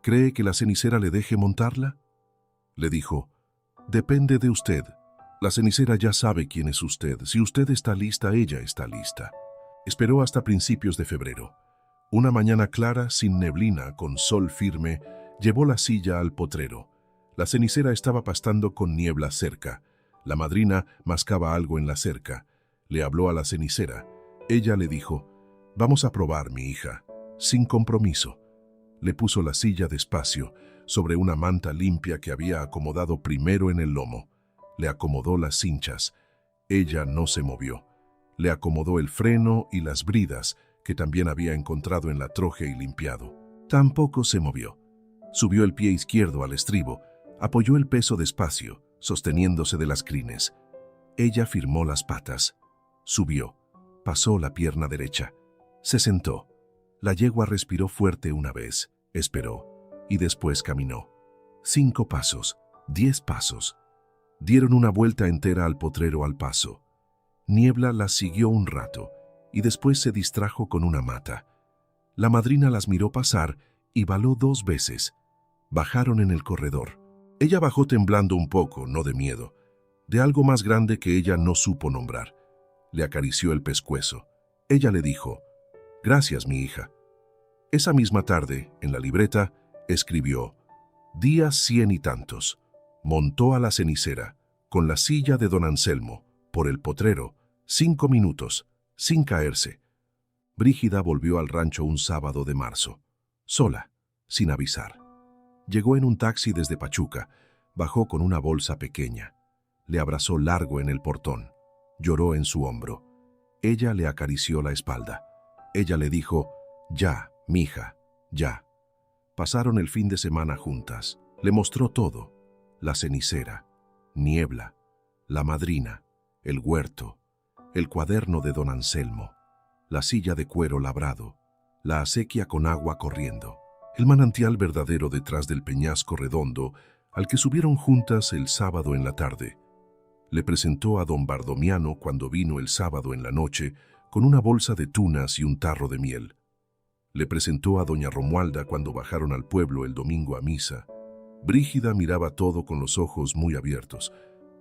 «¿Cree que la cenicera le deje montarla?». Le dijo: «Depende de usted. La cenicera ya sabe quién es usted. Si usted está lista, ella está lista». Esperó hasta principios de febrero. Una mañana clara, sin neblina, con sol firme, llevó la silla al potrero. La cenicera estaba pastando con Niebla cerca. La madrina mascaba algo en la cerca. Le habló a la cenicera. Ella le dijo: «Vamos a probar, mi hija», sin compromiso. Le puso la silla despacio, sobre una manta limpia que había acomodado primero en el lomo. Le acomodó las cinchas. Ella no se movió. Le acomodó el freno y las bridas, que también había encontrado en la troje y limpiado. Tampoco se movió. Subió el pie izquierdo al estribo, apoyó el peso despacio, sosteniéndose de las crines. Ella firmó las patas. Subió. Pasó la pierna derecha. Se sentó. La yegua respiró fuerte una vez, esperó, y después caminó. 5 pasos, 10 pasos. Dieron una vuelta entera al potrero al paso. Niebla las siguió un rato, y después se distrajo con una mata. La madrina las miró pasar y baló 2 veces. Bajaron en el corredor. Ella bajó temblando un poco, no de miedo, de algo más grande que ella no supo nombrar. Le acarició el pescuezo. Ella le dijo: «Gracias, mi hija». Esa misma tarde, en la libreta, escribió: «Días 100 y tantos». Montó a la cenicera, con la silla de don Anselmo, por el potrero, 5 minutos, sin caerse. Brígida volvió al rancho un sábado de marzo, sola, sin avisar. Llegó en un taxi desde Pachuca, bajó con una bolsa pequeña. Le abrazó largo en el portón, lloró en su hombro. Ella le acarició la espalda. Ella le dijo, «Ya, mija, ya». Pasaron el fin de semana juntas. Le mostró todo: la cenicera, Niebla, la madrina, el huerto, el cuaderno de don Anselmo, la silla de cuero labrado, la acequia con agua corriendo, el manantial verdadero detrás del peñasco redondo al que subieron juntas el sábado en la tarde. Le presentó a don Bardomiano cuando vino el sábado en la noche con una bolsa de tunas y un tarro de miel. Le presentó a doña Romualda cuando bajaron al pueblo el domingo a misa. Brígida miraba todo con los ojos muy abiertos.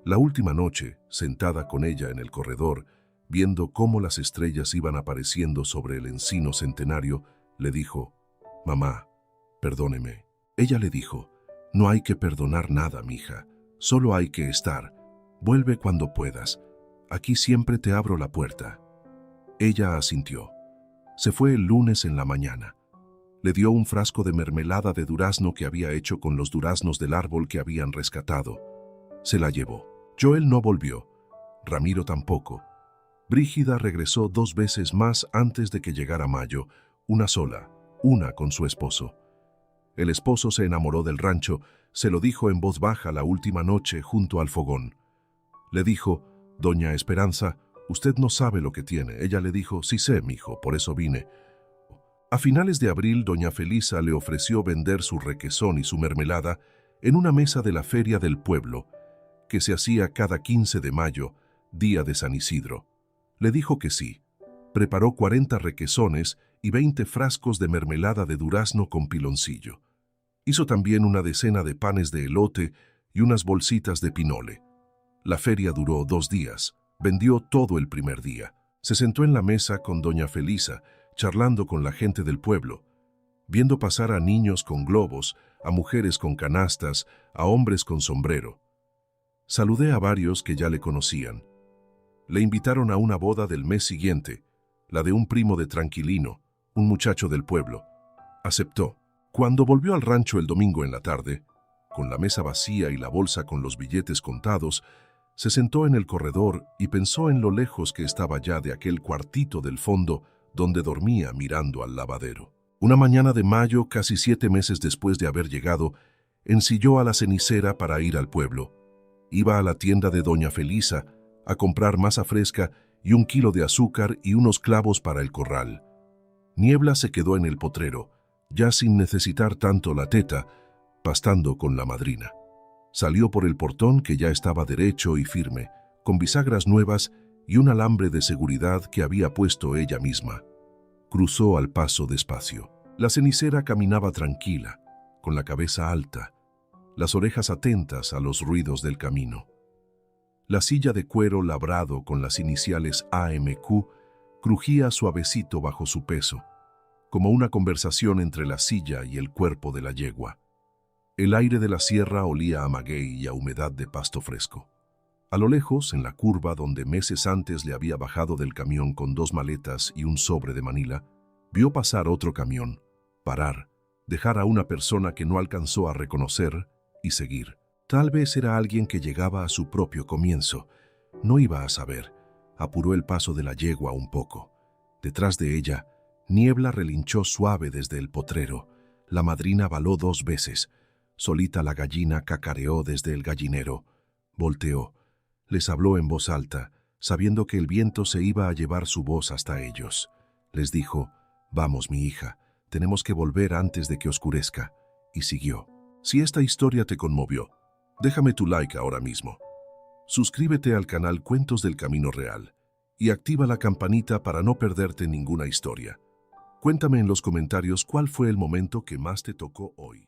La última noche, sentada con ella en el corredor, viendo cómo las estrellas iban apareciendo sobre el encino centenario, le dijo, «Mamá, perdóneme». Ella le dijo, «No hay que perdonar nada, mija, solo hay que estar. Vuelve cuando puedas. Aquí siempre te abro la puerta». Ella asintió. Se fue el lunes en la mañana. Le dio un frasco de mermelada de durazno que había hecho con los duraznos del árbol que habían rescatado. Se la llevó. Joel no volvió. Ramiro tampoco. Brígida regresó 2 veces más antes de que llegara mayo, una sola, una con su esposo. El esposo se enamoró del rancho, se lo dijo en voz baja la última noche junto al fogón. Le dijo, «Doña Esperanza, usted no sabe lo que tiene». Ella le dijo, «Sí sé, mijo, por eso vine». A finales de abril, doña Felisa le ofreció vender su requesón y su mermelada en una mesa de la feria del pueblo, que se hacía cada 15 de mayo, día de San Isidro. Le dijo que sí. Preparó 40 requesones y 20 frascos de mermelada de durazno con piloncillo. Hizo también una decena de panes de elote y unas bolsitas de pinole. La feria duró 2 días. Vendió todo el primer día. Se sentó en la mesa con doña Felisa, charlando con la gente del pueblo, viendo pasar a niños con globos, a mujeres con canastas, a hombres con sombrero. Saludé a varios que ya le conocían. Le invitaron a una boda del mes siguiente, la de un primo de Tranquilino, un muchacho del pueblo. Aceptó. Cuando volvió al rancho el domingo en la tarde, con la mesa vacía y la bolsa con los billetes contados, se sentó en el corredor y pensó en lo lejos que estaba ya de aquel cuartito del fondo donde dormía mirando al lavadero. Una mañana de mayo, casi 7 meses después de haber llegado, ensilló a la cenicera para ir al pueblo. Iba a la tienda de doña Felisa a comprar masa fresca y 1 kilo de azúcar y unos clavos para el corral. Niebla se quedó en el potrero, ya sin necesitar tanto la teta, pastando con la madrina. Salió por el portón que ya estaba derecho y firme, con bisagras nuevas y un alambre de seguridad que había puesto ella misma. Cruzó al paso despacio. La cenicera caminaba tranquila, con la cabeza alta, las orejas atentas a los ruidos del camino. La silla de cuero labrado con las iniciales AMQ crujía suavecito bajo su peso, como una conversación entre la silla y el cuerpo de la yegua. El aire de la sierra olía a maguey y a humedad de pasto fresco. A lo lejos, en la curva donde meses antes le había bajado del camión con 2 maletas y un sobre de Manila, vio pasar otro camión, parar, dejar a una persona que no alcanzó a reconocer y seguir. Tal vez era alguien que llegaba a su propio comienzo. No iba a saber. Apuró el paso de la yegua un poco. Detrás de ella, Niebla relinchó suave desde el potrero. La madrina baló 2 veces. Solita la gallina cacareó desde el gallinero. Volteó. Les habló en voz alta, sabiendo que el viento se iba a llevar su voz hasta ellos. Les dijo, «Vamos, mi hija, tenemos que volver antes de que oscurezca». Y siguió. Si esta historia te conmovió, déjame tu like ahora mismo. Suscríbete al canal Cuentos del Camino Real y activa la campanita para no perderte ninguna historia. Cuéntame en los comentarios cuál fue el momento que más te tocó hoy.